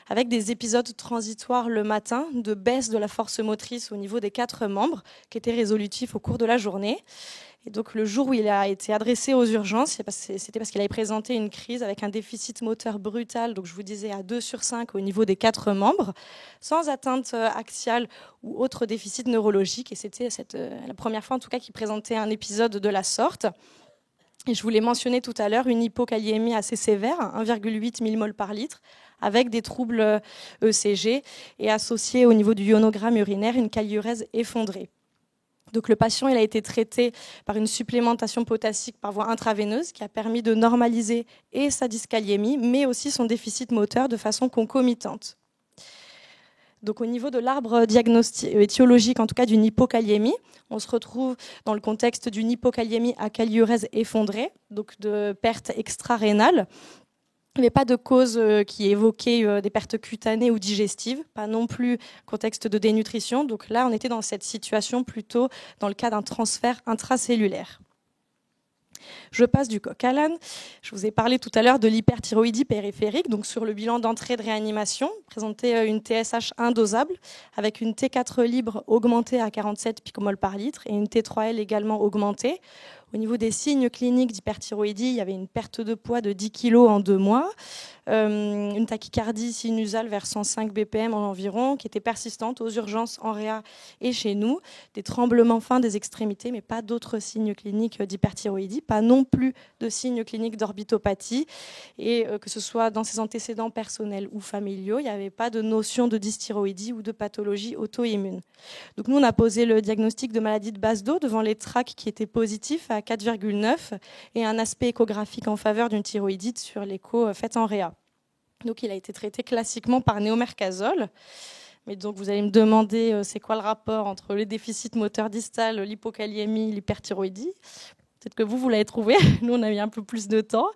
avec des épisodes transitoires le matin de baisse de la force motrice au niveau des 4 membres, qui étaient résolutifs au cours de la journée. Et donc le jour où il a été adressé aux urgences, c'était parce qu'il avait présenté une crise avec un déficit moteur brutal, donc je vous disais à 2/5 au niveau des 4 membres, sans atteinte axiale ou autre déficit neurologique. Et c'était la première fois en tout cas qu'il présentait un épisode de la sorte. Et je vous l'ai mentionné tout à l'heure, une hypokaliémie assez sévère, 1,8 mmol par litre, avec des troubles ECG et associé au niveau du ionogramme urinaire, une kaliurèse effondrée. Donc le patient il a été traité par une supplémentation potassique par voie intraveineuse qui a permis de normaliser et sa dyskaliémie, mais aussi son déficit moteur de façon concomitante. Donc au niveau de l'arbre étiologique, en tout cas d'une hypokaliémie, on se retrouve dans le contexte d'une hypokaliémie à kaliurèse effondrée, donc de perte extra-rénale. Il n'y avait pas de cause qui évoquait des pertes cutanées ou digestives, pas non plus contexte de dénutrition. Donc là, on était dans cette situation plutôt dans le cas d'un transfert intracellulaire. Je passe du coq à l'âne. Je vous ai parlé tout à l'heure de l'hyperthyroïdie périphérique. Donc sur le bilan d'entrée de réanimation, présentait une TSH indosable avec une T4 libre augmentée à 47 picomoles par litre et une T3L également augmentée. Au niveau des signes cliniques d'hyperthyroïdie, il y avait une perte de poids de 10 kg en 2 mois, une tachycardie sinusale vers 105 BPM environ, qui était persistante aux urgences en réa et chez nous, des tremblements fins des extrémités, mais pas d'autres signes cliniques d'hyperthyroïdie, pas non plus de signes cliniques d'orbitopathie, et que ce soit dans ses antécédents personnels ou familiaux, il n'y avait pas de notion de dysthyroïdie ou de pathologie auto-immune. Donc nous, on a posé le diagnostic de maladie de base d'eau devant les tracts qui étaient positifs à 4,9 et un aspect échographique en faveur d'une thyroïdite sur l'écho faite en réa. Donc il a été traité classiquement par néomercazole. Mais donc vous allez me demander c'est quoi le rapport entre le déficit moteur distal, l'hypokaliémie, l'hyperthyroïdie. Peut-être que vous l'avez trouvé. Nous, on a mis un peu plus de temps.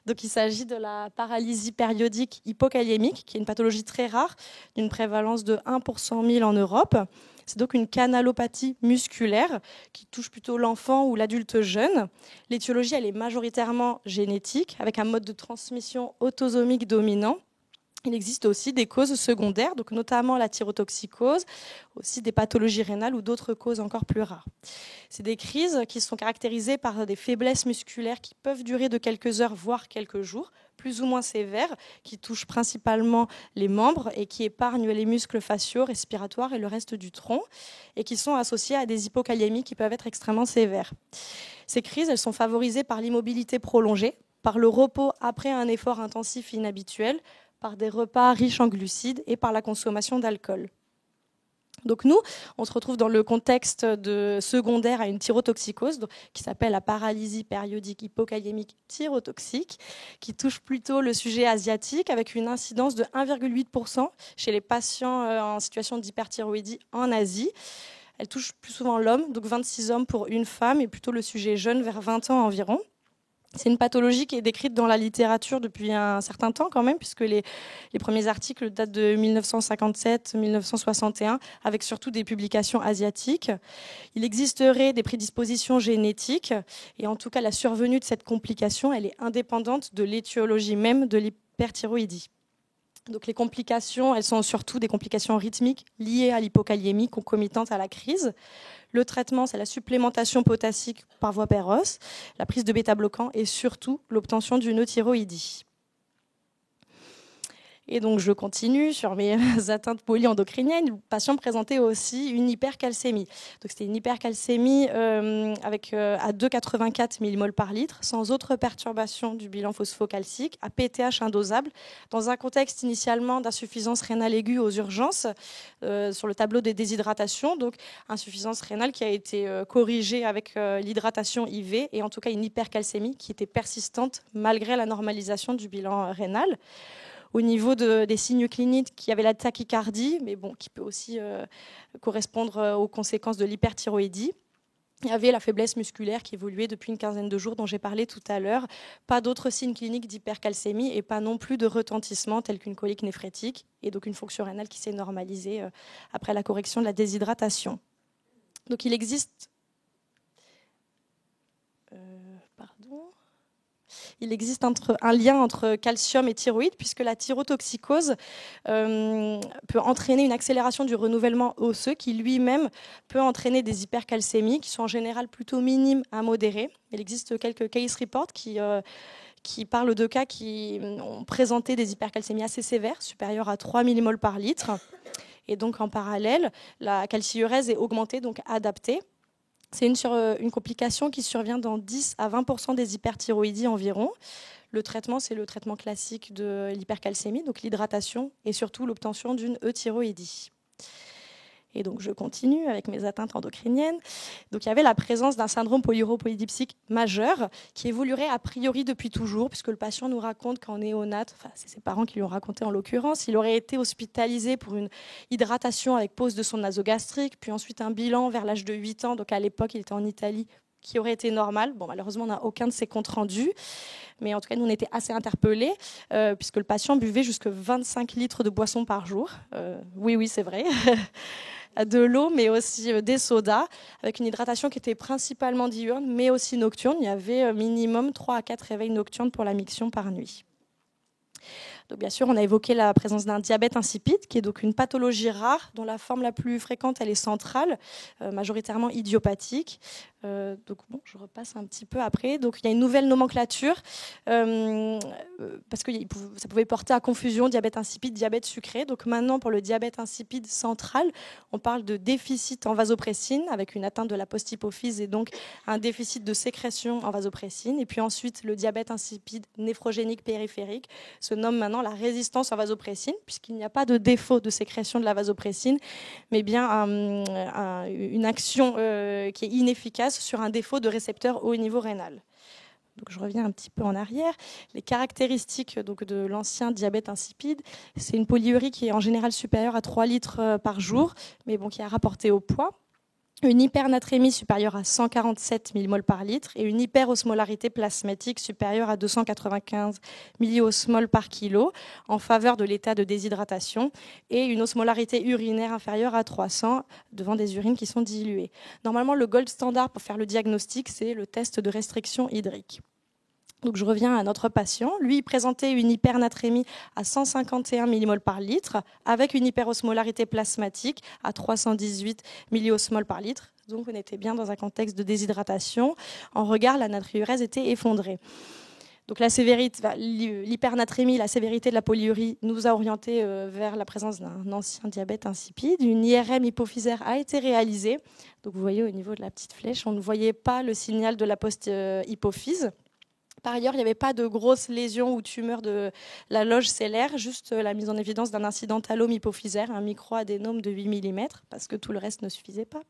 Donc il s'agit de la paralysie périodique hypokaliémique, qui est une pathologie très rare, d'une prévalence de 1 pour 100 000 en Europe. C'est donc une canalopathie musculaire qui touche plutôt l'enfant ou l'adulte jeune. L'étiologie, elle est majoritairement génétique, avec un mode de transmission autosomique dominant. Il existe aussi des causes secondaires, donc notamment la thyrotoxicose, aussi des pathologies rénales ou d'autres causes encore plus rares. C'est des crises qui sont caractérisées par des faiblesses musculaires qui peuvent durer de quelques heures, voire quelques jours, plus ou moins sévères, qui touchent principalement les membres et qui épargnent les muscles faciaux, respiratoires et le reste du tronc, et qui sont associées à des hypokaliémies qui peuvent être extrêmement sévères. Ces crises, elles sont favorisées par l'immobilité prolongée, par le repos après un effort intensif inhabituel, par des repas riches en glucides et par la consommation d'alcool. Donc nous, on se retrouve dans le contexte secondaire à une thyrotoxicose qui s'appelle la paralysie périodique hypokaliémique thyrotoxique, qui touche plutôt le sujet asiatique avec une incidence de 1,8% chez les patients en situation d'hyperthyroïdie en Asie. Elle touche plus souvent l'homme, donc 26 hommes pour une femme, et plutôt le sujet jeune vers 20 ans environ. C'est une pathologie qui est décrite dans la littérature depuis un certain temps quand même, puisque les premiers articles datent de 1957-1961, avec surtout des publications asiatiques. Il existerait des prédispositions génétiques, et en tout cas la survenue de cette complication, elle est indépendante de l'étiologie même de l'hyperthyroïdie. Donc les complications, elles sont surtout des complications rythmiques liées à l'hypokaliémie concomitante à la crise. Le traitement, c'est la supplémentation potassique par voie péros, la prise de bêta-bloquants et surtout l'obtention d'une euthyroïdie. Et donc je continue sur mes atteintes polyendocriniennes. Le patient présentait aussi une hypercalcémie. Donc c'était une hypercalcémie avec à 2,84 mmol par litre, sans autre perturbation du bilan phosphocalcique, à PTH indosable, dans un contexte initialement d'insuffisance rénale aiguë aux urgences, sur le tableau des déshydratations. Donc insuffisance rénale qui a été corrigée avec l'hydratation IV, et en tout cas une hypercalcémie qui était persistante malgré la normalisation du bilan rénal. Au niveau des signes cliniques, il y avait la tachycardie, mais bon, qui peut aussi correspondre aux conséquences de l'hyperthyroïdie. Il y avait la faiblesse musculaire qui évoluait depuis une quinzaine de jours, dont j'ai parlé tout à l'heure. Pas d'autres signes cliniques d'hypercalcémie et pas non plus de retentissement, tel qu'une colique néphrétique, et donc une fonction rénale qui s'est normalisée après la correction de la déshydratation. Donc il existe... Il existe un lien entre calcium et thyroïde, puisque la thyrotoxicose peut entraîner une accélération du renouvellement osseux qui lui-même peut entraîner des hypercalcémies qui sont en général plutôt minimes à modérées. Il existe quelques case reports qui parlent de cas qui ont présenté des hypercalcémies assez sévères, supérieures à 3 mmol par litre. Et donc en parallèle, la calciurèse est augmentée, donc adaptée. C'est une complication qui survient dans 10 à 20% des hyperthyroïdies environ. Le traitement, c'est le traitement classique de l'hypercalcémie, donc l'hydratation et surtout l'obtention d'une euthyroïdie. Et donc je continue avec mes atteintes endocriniennes. Donc il y avait la présence d'un syndrome polyuropolydipsique majeur qui évoluerait a priori depuis toujours, puisque le patient nous raconte qu'en néonate, enfin c'est ses parents qui lui ont raconté en l'occurrence, il aurait été hospitalisé pour une hydratation avec pose de sonde nasogastrique, puis ensuite un bilan vers l'âge de 8 ans, donc à l'époque il était en Italie, qui aurait été normal. Bon, malheureusement, on n'a aucun de ces comptes rendus. Mais en tout cas, nous, on était assez interpellés, puisque le patient buvait jusqu'à 25 litres de boisson par jour. Oui, c'est vrai. de l'eau, mais aussi des sodas, avec une hydratation qui était principalement diurne, mais aussi nocturne. Il y avait minimum 3 à 4 réveils nocturnes pour la miction par nuit. Donc, bien sûr, on a évoqué la présence d'un diabète insipide, qui est donc une pathologie rare, dont la forme la plus fréquente, elle est centrale, majoritairement idiopathique. Donc bon, je repasse un petit peu après. Donc il y a une nouvelle nomenclature parce que ça pouvait porter à confusion diabète insipide, diabète sucré. Donc maintenant, pour le diabète insipide central, on parle de déficit en vasopressine avec une atteinte de la post-hypophyse et donc un déficit de sécrétion en vasopressine. Et puis ensuite, le diabète insipide néphrogénique périphérique se nomme maintenant la résistance en vasopressine, puisqu'il n'y a pas de défaut de sécrétion de la vasopressine, mais bien une action qui est inefficace sur un défaut de récepteur au niveau rénal. Donc je reviens un petit peu en arrière. Les caractéristiques donc, de l'ancien diabète insipide, c'est une polyurie qui est en général supérieure à 3 litres par jour, mais bon, qui est rapportée au poids. Une hypernatrémie supérieure à 147 millimoles par litre et une hyperosmolarité plasmatique supérieure à 295 milliosmoles par kilo en faveur de l'état de déshydratation et une osmolarité urinaire inférieure à 300 devant des urines qui sont diluées. Normalement, le gold standard pour faire le diagnostic, c'est le test de restriction hydrique. Donc je reviens à notre patient. Lui, il présentait une hypernatrémie à 151 millimoles par litre avec une hyperosmolarité plasmatique à 318 milliosmoles par litre. Donc on était bien dans un contexte de déshydratation. En regard, la natriurèse était effondrée. Donc la sévérité, l'hypernatrémie, la sévérité de la polyurie nous a orientés vers la présence d'un ancien diabète insipide. Une IRM hypophysaire a été réalisée. Donc vous voyez au niveau de la petite flèche, on ne voyait pas le signal de la post-hypophyse. Par ailleurs, il n'y avait pas de grosses lésions ou tumeurs de la loge cellaire, juste la mise en évidence d'un incidentallome hypophysaire, un microadénome de 8 mm, parce que tout le reste ne suffisait pas.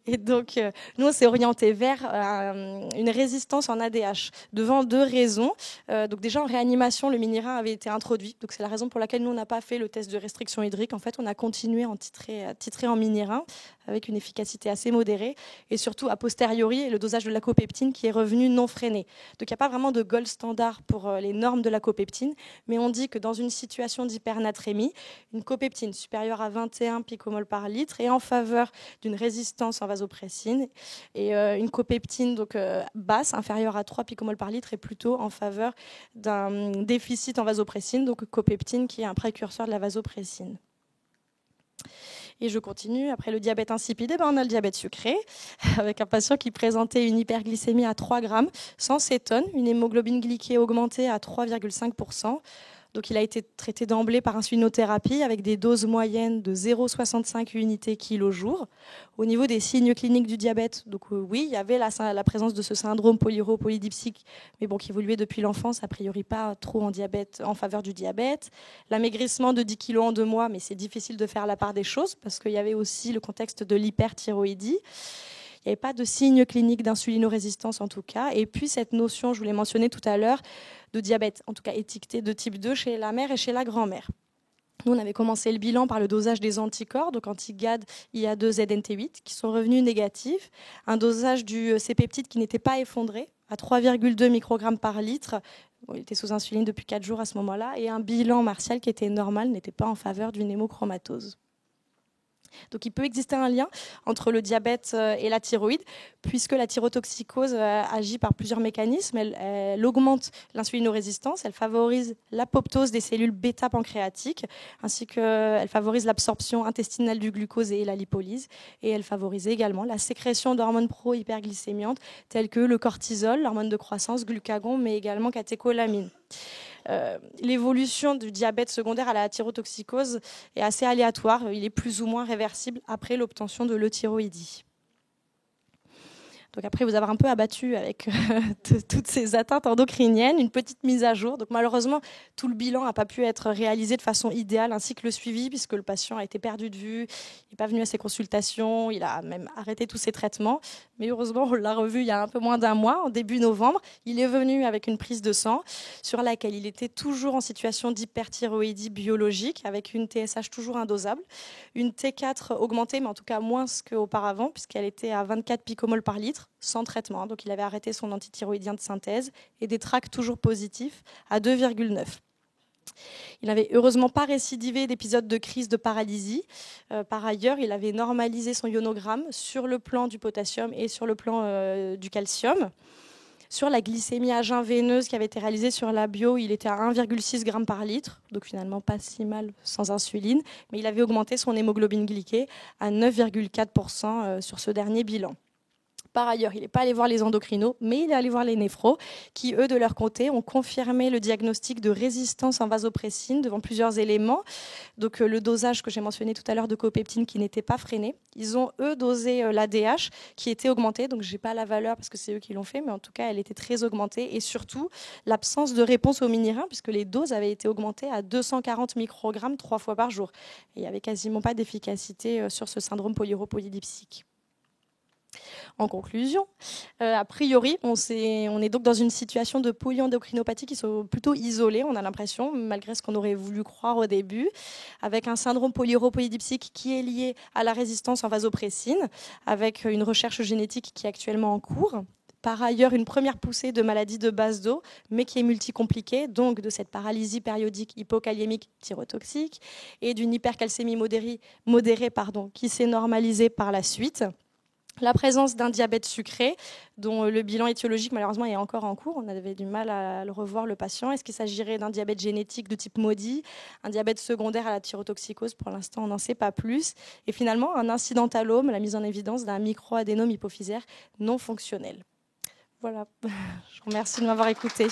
Et donc, nous, on s'est orienté vers une résistance en ADH, devant 2 raisons. Donc déjà, en réanimation, le mini-rein avait été introduit. Donc c'est la raison pour laquelle nous, on n'a pas fait le test de restriction hydrique. En fait, on a continué à titrer en mini-rein, avec une efficacité assez modérée. Et surtout, a posteriori, le dosage de l'acopeptine qui est revenu non freiné. Donc il n'y a pas vraiment de gold standard pour les normes de l'acopeptine. Mais on dit que dans une situation d'hypernatrémie, une copeptine supérieure à 21 picomoles par litre est en faveur d'une résistance en vasopressine et une copeptine donc, basse, inférieure à 3 picomoles par litre, est plutôt en faveur d'un déficit en vasopressine, donc copeptine qui est un précurseur de la vasopressine. Et je continue. Après le diabète insipide, on a le diabète sucré, avec un patient qui présentait une hyperglycémie à 3 grammes, sans cétone, une hémoglobine glyquée augmentée à 3,5%. Donc, il a été traité d'emblée par insulinothérapie avec des doses moyennes de 0,65 unités kilo-jour. Au niveau des signes cliniques du diabète, donc oui, il y avait la présence de ce syndrome polyuropolydipsique, mais bon, qui évoluait depuis l'enfance, a priori pas trop en faveur du diabète. L'amaigrissement de 10 kilos en 2 mois, mais c'est difficile de faire la part des choses parce qu'il y avait aussi le contexte de l'hyperthyroïdie. Il n'y avait pas de signe clinique d'insulinorésistance en tout cas. Et puis cette notion, je vous l'ai mentionné tout à l'heure, de diabète, en tout cas étiqueté de type 2 chez la mère et chez la grand-mère. Nous, on avait commencé le bilan par le dosage des anticorps, donc anti-GAD, IA2, ZNT8, qui sont revenus négatifs. Un dosage du C-peptide qui n'était pas effondré, à 3,2 microgrammes par litre. Bon, il était sous insuline depuis 4 jours à ce moment-là. Et un bilan martial qui était normal, n'était pas en faveur d'une hémochromatose. Donc il peut exister un lien entre le diabète et la thyroïde, puisque la thyrotoxicose agit par plusieurs mécanismes. Elle augmente l'insulinorésistance, elle favorise l'apoptose des cellules bêta-pancréatiques, ainsi qu'elle favorise l'absorption intestinale du glucose et la lipolyse. Et elle favorise également la sécrétion d'hormones pro-hyperglycémiantes, telles que le cortisol, l'hormone de croissance, glucagon, mais également catécholamine. L'évolution du diabète secondaire à la thyrotoxicose est assez aléatoire. Il est plus ou moins réversible après l'obtention de l'euthyroïdie. Donc après vous avoir un peu abattu avec toutes ces atteintes endocriniennes, une petite mise à jour. Donc malheureusement, tout le bilan n'a pas pu être réalisé de façon idéale, ainsi que le suivi, puisque le patient a été perdu de vue, il n'est pas venu à ses consultations, il a même arrêté tous ses traitements. Mais heureusement, on l'a revu il y a un peu moins d'un mois, en début novembre. Il est venu avec une prise de sang sur laquelle il était toujours en situation d'hyperthyroïdie biologique, avec une TSH toujours indosable, une T4 augmentée, mais en tout cas moins qu'auparavant, puisqu'elle était à 24 picomoles par litre, sans traitement. Donc il avait arrêté son antithyroïdien de synthèse et des tracts toujours positifs à 2,9. Il n'avait heureusement pas récidivé d'épisodes de crise de paralysie. Par ailleurs, il avait normalisé son ionogramme sur le plan du potassium et sur le plan du calcium. Sur la glycémie à jeun veineuse qui avait été réalisée sur la bio, il était à 1,6 g par litre, donc finalement pas si mal sans insuline, mais il avait augmenté son hémoglobine glyquée à 9,4% sur ce dernier bilan. Par ailleurs, il n'est pas allé voir les endocrinos, mais il est allé voir les néphros, qui, eux, de leur côté, ont confirmé le diagnostic de résistance en vasopressine devant plusieurs éléments. Donc, le dosage que j'ai mentionné tout à l'heure de copeptine qui n'était pas freiné. Ils ont, eux, dosé l'ADH qui était augmentée. Donc, je n'ai pas la valeur parce que c'est eux qui l'ont fait, mais en tout cas, elle était très augmentée. Et surtout, l'absence de réponse au mini-rein, puisque les doses avaient été augmentées à 240 microgrammes 3 fois par jour. Et il n'y avait quasiment pas d'efficacité sur ce syndrome polyuropolydipsique. En conclusion, a priori, on est donc dans une situation de polyendocrinopathie qui sont plutôt isolées, on a l'impression, malgré ce qu'on aurait voulu croire au début, avec un syndrome polyuropolydipsique qui est lié à la résistance en vasopressine, avec une recherche génétique qui est actuellement en cours. Par ailleurs, une première poussée de maladie de base d'eau, mais qui est multicompliquée, donc de cette paralysie périodique hypokaliémique thyrotoxique et d'une hypercalcémie modérée qui s'est normalisée par la suite. La présence d'un diabète sucré, dont le bilan étiologique malheureusement est encore en cours. On avait du mal à le revoir, le patient. Est-ce qu'il s'agirait d'un diabète génétique de type MODY, un diabète secondaire à la thyrotoxicose? Pour l'instant, on n'en sait pas plus. Et finalement, un incidentalome, la mise en évidence d'un microadénome hypophysaire non fonctionnel. Voilà, je vous remercie de m'avoir écouté.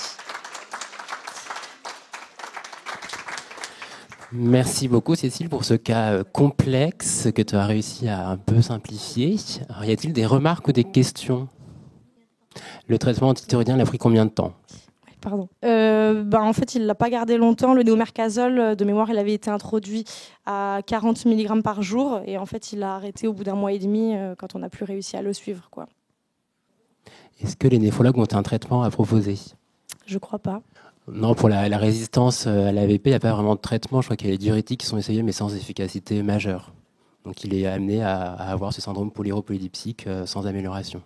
Merci beaucoup Cécile pour ce cas complexe que tu as réussi à un peu simplifier. Alors, y a-t-il des remarques ou des questions? Le traitement antithyroïdien, il a pris combien de temps? Pardon. En fait, il ne l'a pas gardé longtemps. Le néomercazole, de mémoire, il avait été introduit à 40 mg par jour. Et en fait, il l'a arrêté au bout d'un mois et demi quand on n'a plus réussi à le suivre, quoi. Est-ce que les néphrologues ont un traitement à proposer? Je ne crois pas. Non, pour la résistance à l'AVP, il n'y a pas vraiment de traitement. Je crois qu'il y a les diurétiques qui sont essayés, mais sans efficacité majeure. Donc il est amené à avoir ce syndrome polyuropolydipsique sans amélioration.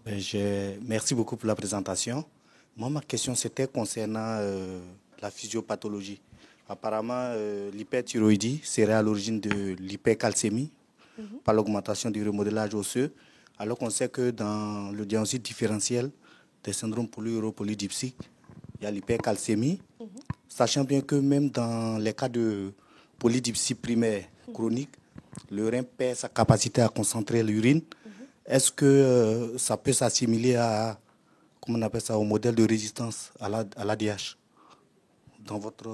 Merci beaucoup pour la présentation. Moi, ma question, c'était concernant la physiopathologie. Apparemment, l'hyperthyroïdie serait à l'origine de l'hypercalcémie par l'augmentation du remodelage osseux, alors qu'on sait que dans le diagnostic différentiel des syndromes polyuropolydipsiques, il y a l'hypercalcémie, sachant bien que même dans les cas de polydipsie primaire chronique, le rein perd sa capacité à concentrer l'urine. Est-ce que ça peut s'assimiler à, comment on appelle ça, au modèle de résistance à l'ADH dans votre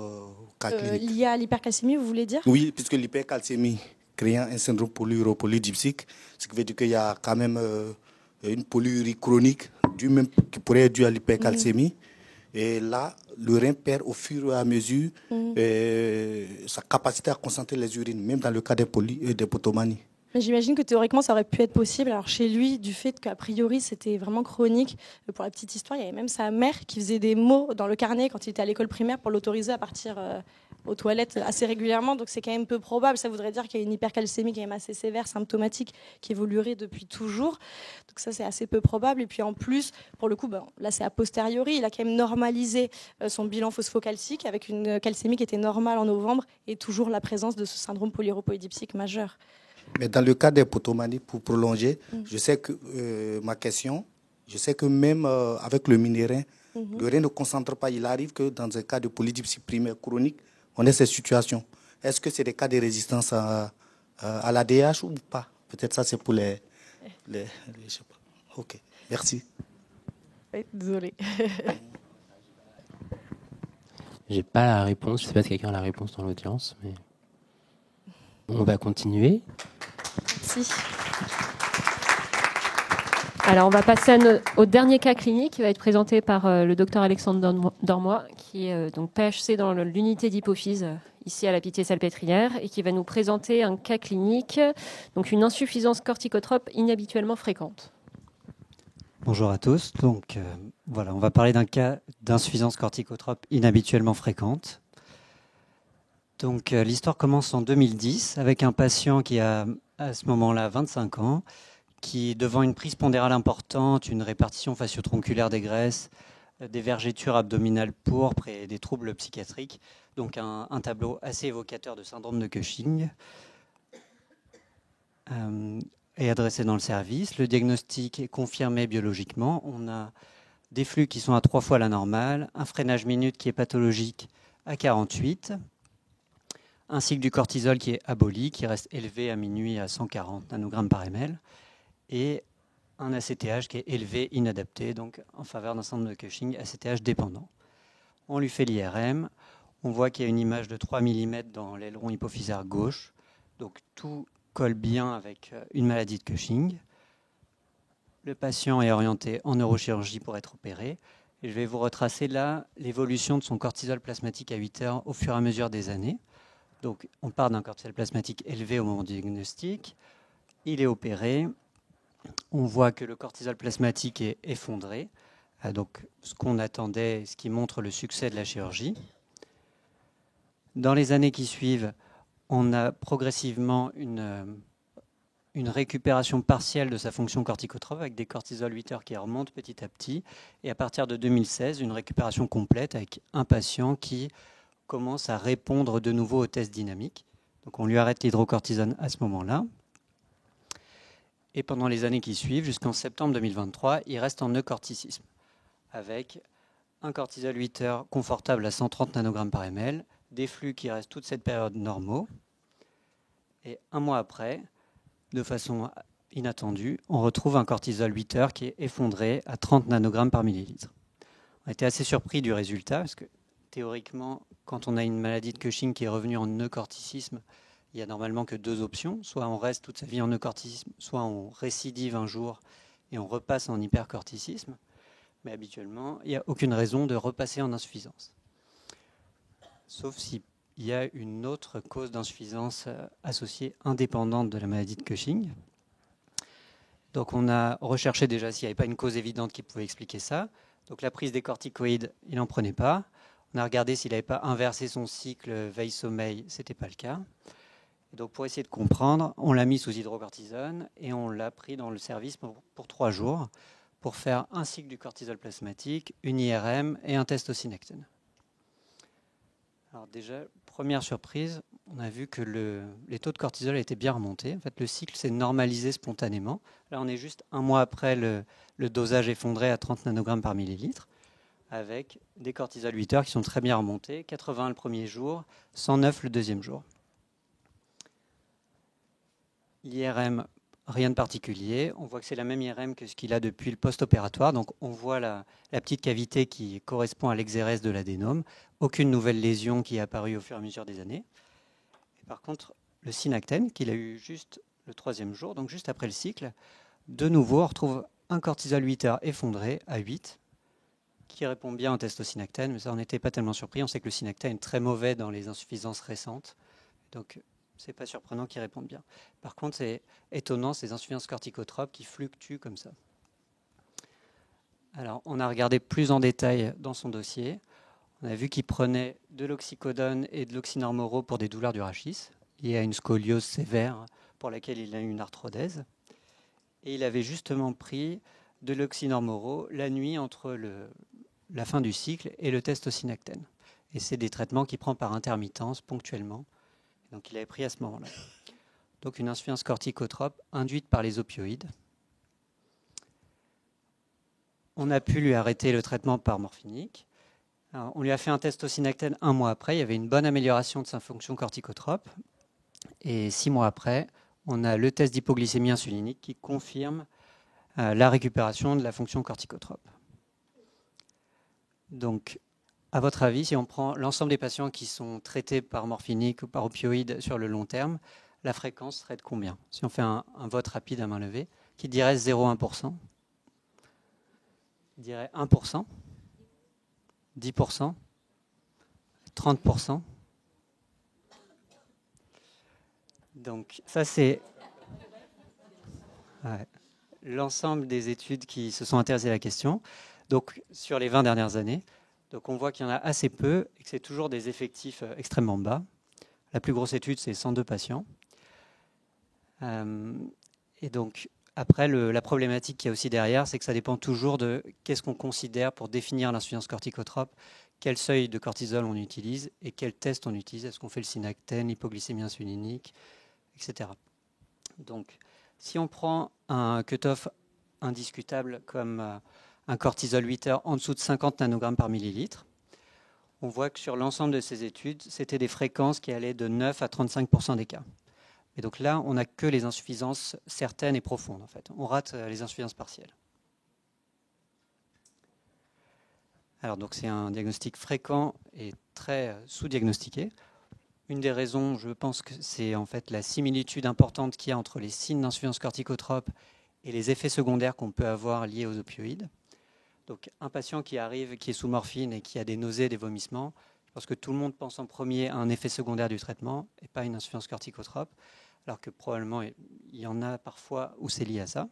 cas clinique? Lié à l'hypercalcémie, vous voulez dire? Oui, puisque l'hypercalcémie créant un syndrome polyuropolydipsique, ce qui veut dire qu'il y a quand même une polyurie chronique qui pourrait être due à l'hypercalcémie. Et là, le rein perd au fur et à mesure sa capacité à concentrer les urines, même dans le cas des potomanies. Mais j'imagine que théoriquement, ça aurait pu être possible. Alors chez lui, du fait qu'a priori, c'était vraiment chronique. Pour la petite histoire, il y avait même sa mère qui faisait des mots dans le carnet quand il était à l'école primaire pour l'autoriser à partir aux toilettes assez régulièrement. Donc c'est quand même peu probable. Ça voudrait dire qu'il y a une hypercalcémie qui est même assez sévère, symptomatique, qui évoluerait depuis toujours. Donc ça, c'est assez peu probable. Et puis en plus, pour le coup, là, c'est a posteriori. Il a quand même normalisé son bilan phosphocalcique avec une calcémie qui était normale en novembre et toujours la présence de ce syndrome polyuropolydipsique majeur. Mais dans le cas des potomanies, pour prolonger, je sais que je sais que même avec le mini-rein, le rein ne concentre pas. Il arrive que dans un cas de polydipsie primaire chronique, on ait cette situation. Est-ce que c'est des cas de résistance à l'ADH ou pas? Peut-être ça, c'est pour les je sais pas. Ok, merci. Désolée. J'ai pas la réponse. Je sais pas si quelqu'un a la réponse dans l'audience, mais on va continuer. Merci. Alors, on va passer au dernier cas clinique qui va être présenté par le docteur Alexandre Dormois, qui est donc PHC dans l'unité d'hypophyse ici à la Pitié-Salpêtrière et qui va nous présenter un cas clinique, donc une insuffisance corticotrope inhabituellement fréquente. Bonjour à tous. Donc, voilà, on va parler d'un cas d'insuffisance corticotrope inhabituellement fréquente. Donc, l'histoire commence en 2010 avec un patient qui a à ce moment-là 25 ans, qui, devant une prise pondérale importante, une répartition facio-tronculaire des graisses, des vergetures abdominales pourpres et des troubles psychiatriques. Donc un tableau assez évocateur de syndrome de Cushing. Est adressé dans le service. Le diagnostic est confirmé biologiquement. On a des flux qui sont à 3 fois la normale, un freinage minute qui est pathologique à 48, un cycle du cortisol qui est aboli, qui reste élevé à minuit à 140 nanogrammes par ml, et un ACTH qui est élevé, inadapté, donc en faveur d'un syndrome de Cushing, ACTH dépendant. On lui fait l'IRM, on voit qu'il y a une image de 3 mm dans l'aileron hypophysaire gauche, donc tout colle bien avec une maladie de Cushing. Le patient est orienté en neurochirurgie pour être opéré. Et je vais vous retracer là l'évolution de son cortisol plasmatique à 8 heures au fur et à mesure des années. Donc, on part d'un cortisol plasmatique élevé au moment du diagnostic. Il est opéré. On voit que le cortisol plasmatique est effondré. Donc, ce qu'on attendait, ce qui montre le succès de la chirurgie. Dans les années qui suivent, on a progressivement une récupération partielle de sa fonction corticotrope avec des cortisol 8 heures qui remontent petit à petit. Et à partir de 2016, une récupération complète avec un patient qui commence à répondre de nouveau aux tests dynamiques. Donc on lui arrête l'hydrocortisone à ce moment-là. Et pendant les années qui suivent, jusqu'en septembre 2023, il reste en eucorticisme avec un cortisol 8 heures confortable à 130 nanogrammes par ml, des flux qui restent toute cette période normaux. Et un mois après, de façon inattendue, on retrouve un cortisol 8 heures qui est effondré à 30 nanogrammes par millilitre. On a été assez surpris du résultat, parce que théoriquement, quand on a une maladie de Cushing qui est revenue en eucorticisme, il n'y a normalement que 2 options. Soit on reste toute sa vie en eucorticisme, soit on récidive un jour et on repasse en hypercorticisme. Mais habituellement, il n'y a aucune raison de repasser en insuffisance. Sauf s'il y a une autre cause d'insuffisance associée indépendante de la maladie de Cushing. Donc on a recherché déjà s'il n'y avait pas une cause évidente qui pouvait expliquer ça. Donc la prise des corticoïdes, il n'en prenait pas. On a regardé s'il n'avait pas inversé son cycle veille-sommeil, ce n'était pas le cas. Et donc pour essayer de comprendre, on l'a mis sous hydrocortisone et on l'a pris dans le service pour 3 jours pour faire un cycle du cortisol plasmatique, une IRM et un test au synectène. Alors déjà, première surprise, on a vu que les taux de cortisol étaient bien remontés. En fait, le cycle s'est normalisé spontanément. Là, on est juste un mois après le dosage effondré à 30 nanogrammes par millilitre, avec des cortisol 8 heures qui sont très bien remontés, 80 le premier jour, 109 le deuxième jour. L'IRM, rien de particulier. On voit que c'est la même IRM que ce qu'il a depuis le post-opératoire. Donc on voit la petite cavité qui correspond à l'exérèse de l'adénome. Aucune nouvelle lésion qui est apparue au fur et à mesure des années. Et par contre, le synactène, qu'il a eu juste le 3e jour, donc juste après le cycle, de nouveau, on retrouve un cortisol 8 heures effondré à 8, qui répond bien au test au synactène, mais ça, on n'était pas tellement surpris. On sait que le synactène est très mauvais dans les insuffisances récentes. Donc, c'est pas surprenant qu'il réponde bien. Par contre, c'est étonnant, ces insuffisances corticotropes qui fluctuent comme ça. Alors, on a regardé plus en détail dans son dossier. On a vu qu'il prenait de l'oxycodone et de l'oxynormoro pour des douleurs du rachis. Il y a une scoliose sévère pour laquelle il a eu une arthrodèse. Et il avait justement pris de l'oxynormoro la nuit entre la fin du cycle et le test au synactène. Et c'est des traitements qu'il prend par intermittence, ponctuellement. Donc il avait pris à ce moment-là. Donc une insuffisance corticotrope induite par les opioïdes. On a pu lui arrêter le traitement par morphinique. Alors, on lui a fait un test au synactène 1 mois après. Il y avait une bonne amélioration de sa fonction corticotrope. Et 6 mois après, on a le test d'hypoglycémie insulinique qui confirme la récupération de la fonction corticotrope. Donc, à votre avis, si on prend l'ensemble des patients qui sont traités par morphinique ou par opioïdes sur le long terme, la fréquence serait de combien? Si on fait un vote rapide à main levée, qui dirait 0,1%? Il dirait 1%? 10%? 30%? Donc ça c'est l'ensemble des études qui se sont intéressées à la question. Donc sur les 20 dernières années, donc on voit qu'il y en a assez peu et que c'est toujours des effectifs extrêmement bas. La plus grosse étude, c'est 102 patients. Et donc Après, la problématique qu'il y a aussi derrière, c'est que ça dépend toujours de qu'est-ce qu'on considère pour définir l'insuffisance corticotrope, quel seuil de cortisol on utilise et quel test on utilise. Est-ce qu'on fait le synactène, l'hypoglycémie insulinique, etc. Donc, si on prend un cutoff indiscutable comme un cortisol 8 heures en dessous de 50 nanogrammes par millilitre, on voit que sur l'ensemble de ces études, c'était des fréquences qui allaient de 9 à 35% des cas. Et donc là, on n'a que les insuffisances certaines et profondes, en fait. On rate les insuffisances partielles. Alors, donc, c'est un diagnostic fréquent et très sous-diagnostiqué. Une des raisons, je pense que c'est en fait la similitude importante qu'il y a entre les signes d'insuffisance corticotrope et les effets secondaires qu'on peut avoir liés aux opioïdes. Donc, un patient qui arrive, qui est sous morphine et qui a des nausées, des vomissements, je pense que tout le monde pense en premier à un effet secondaire du traitement et pas une insuffisance corticotrope, alors que probablement il y en a parfois où c'est lié à ça.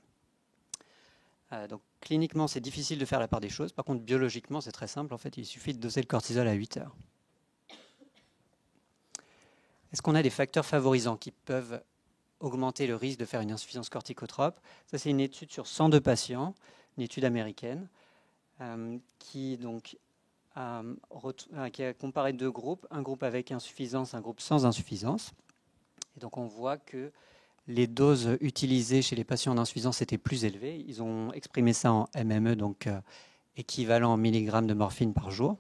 Donc, cliniquement, c'est difficile de faire la part des choses. Par contre, biologiquement, c'est très simple. En fait, il suffit de doser le cortisol à 8 heures. Est-ce qu'on a des facteurs favorisants qui peuvent augmenter le risque de faire une insuffisance corticotrope? Ça, c'est une étude sur 102 patients, une étude américaine, qui a comparé deux groupes, un groupe avec insuffisance, un groupe sans insuffisance. Et donc, on voit que les doses utilisées chez les patients en insuffisance étaient plus élevées. Ils ont exprimé ça en MME, donc équivalent en milligrammes de morphine par jour.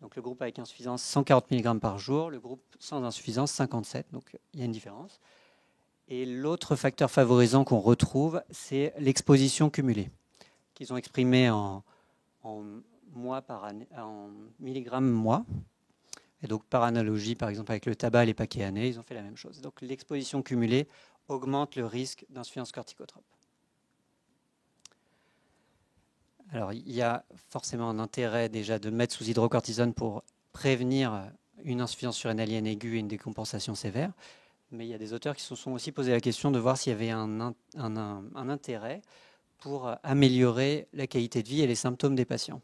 Donc le groupe avec insuffisance, 140 mg par jour. Le groupe sans insuffisance, 57. Donc il y a une différence. Et l'autre facteur favorisant qu'on retrouve, c'est l'exposition cumulée, qu'ils ont exprimé en mois par année, en milligrammes mois. Et donc par analogie, par exemple avec le tabac et les paquets années, ils ont fait la même chose. Donc l'exposition cumulée augmente le risque d'insuffisance corticotrope. Alors, il y a forcément un intérêt déjà de mettre sous hydrocortisone pour prévenir une insuffisance surrénalienne aiguë et une décompensation sévère. Mais il y a des auteurs qui se sont aussi posé la question de voir s'il y avait un intérêt pour améliorer la qualité de vie et les symptômes des patients.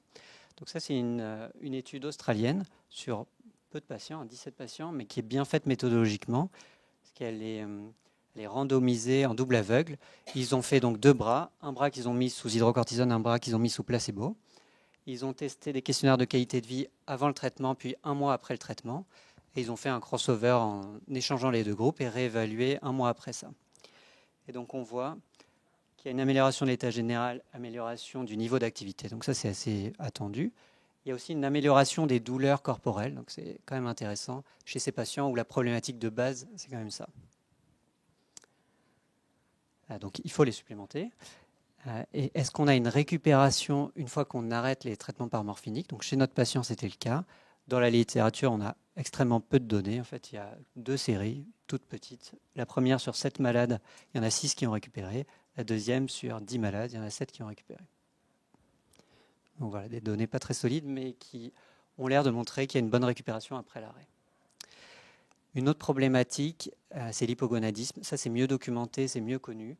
Donc ça, c'est une étude australienne sur peu de patients, 17 patients, mais qui est bien faite méthodologiquement, parce qu'elle est randomisée en double aveugle. Ils ont fait donc deux bras, un bras qu'ils ont mis sous hydrocortisone, un bras qu'ils ont mis sous placebo. Ils ont testé des questionnaires de qualité de vie avant le traitement, puis un mois après le traitement. Et ils ont fait un crossover en échangeant les deux groupes et réévalué un mois après ça. Et donc on voit qu'il y a une amélioration de l'état général, amélioration du niveau d'activité. Donc ça, c'est assez attendu. Il y a aussi une amélioration des douleurs corporelles. Donc c'est quand même intéressant chez ces patients où la problématique de base, c'est quand même ça. Donc il faut les supplémenter. Et est-ce qu'on a une récupération une fois qu'on arrête les traitements par morphinique? Donc chez notre patient, c'était le cas. Dans la littérature, on a extrêmement peu de données. En fait, il y a deux séries, toutes petites. La première, sur 7 malades, il y en a 6 qui ont récupéré. La deuxième, sur 10 malades, il y en a 7 qui ont récupéré. Donc voilà, des données pas très solides, mais qui ont l'air de montrer qu'il y a une bonne récupération après l'arrêt. Une autre problématique, c'est l'hypogonadisme. Ça, c'est mieux documenté, c'est mieux connu.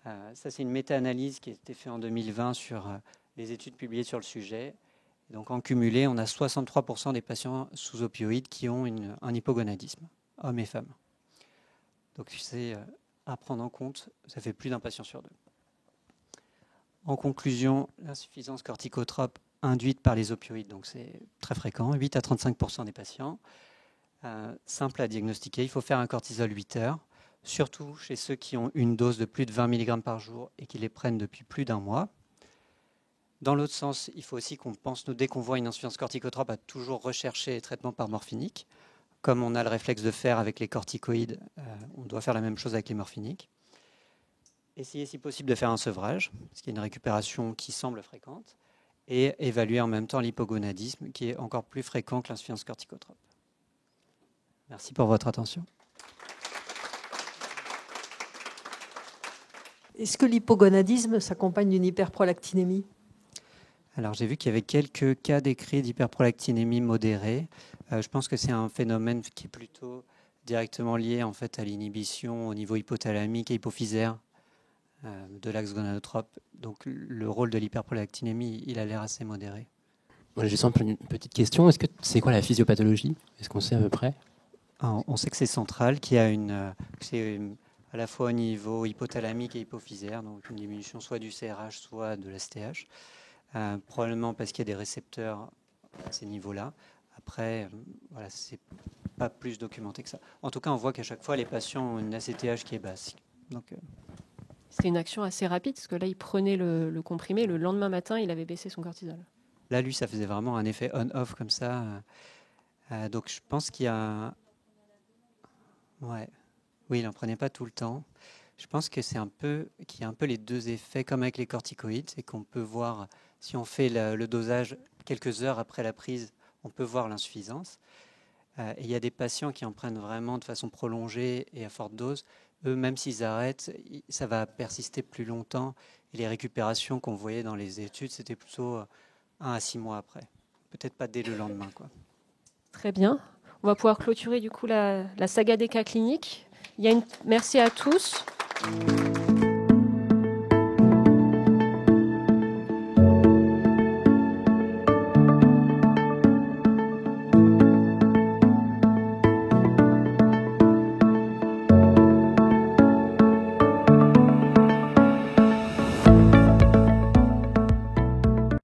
Ça, c'est une méta-analyse qui a été faite en 2020 sur les études publiées sur le sujet. Et donc, en cumulé, on a 63% des patients sous opioïdes qui ont un hypogonadisme, hommes et femmes. Donc, c'est à prendre en compte. Ça fait plus d'un patient sur deux. En conclusion, l'insuffisance corticotrope induite par les opioïdes, donc c'est très fréquent, 8 à 35% des patients. Simple à diagnostiquer, il faut faire un cortisol 8 heures, surtout chez ceux qui ont une dose de plus de 20 mg par jour et qui les prennent depuis plus d'un mois. Dans l'autre sens, il faut aussi qu'on pense, dès qu'on voit une insuffisance corticotrope, à toujours rechercher les traitements par morphinique. Comme on a le réflexe de faire avec les corticoïdes, on doit faire la même chose avec les morphiniques. Essayer si possible de faire un sevrage, parce qu'il y a une récupération qui semble fréquente, et évaluer en même temps l'hypogonadisme, qui est encore plus fréquent que l'insuffisance corticotrope. Merci pour votre attention. Est-ce que l'hypogonadisme s'accompagne d'une hyperprolactinémie? Alors j'ai vu qu'il y avait quelques cas décrits d'hyperprolactinémie modérée. Je pense que c'est un phénomène qui est plutôt directement lié en fait à l'inhibition au niveau hypothalamique et hypophysaire de l'axe gonadotrope. Donc le rôle de l'hyperprolactinémie, il a l'air assez modéré. J'ai juste une petite question. Est-ce que c'est quoi la physiopathologie? Est-ce qu'on sait à peu près? On sait que c'est central, qu'il y a à la fois au niveau hypothalamique et hypophysaire, donc une diminution soit du CRH, soit de l'STH, probablement parce qu'il y a des récepteurs à ces niveaux-là. Après, voilà, c'est pas plus documenté que ça. En tout cas, on voit qu'à chaque fois, les patients ont une ACTH qui est basse. Donc, c'était une action assez rapide, parce que là, il prenait le comprimé, le lendemain matin, il avait baissé son cortisol. Là, lui, ça faisait vraiment un effet on-off comme ça. Donc, je pense qu'il y a... Ouais. Oui, il n'en prenait pas tout le temps. Je pense que c'est qu'il y a un peu les deux effets, comme avec les corticoïdes, c'est qu'on peut voir, si on fait le dosage quelques heures après la prise, on peut voir l'insuffisance. Et il y a des patients qui en prennent vraiment de façon prolongée et à forte dose. Eux, même s'ils arrêtent, ça va persister plus longtemps. Et les récupérations qu'on voyait dans les études, c'était plutôt 1 à 6 mois après. Peut-être pas dès le lendemain, quoi. Très bien. On va pouvoir clôturer du coup la saga des cas cliniques. Merci à tous.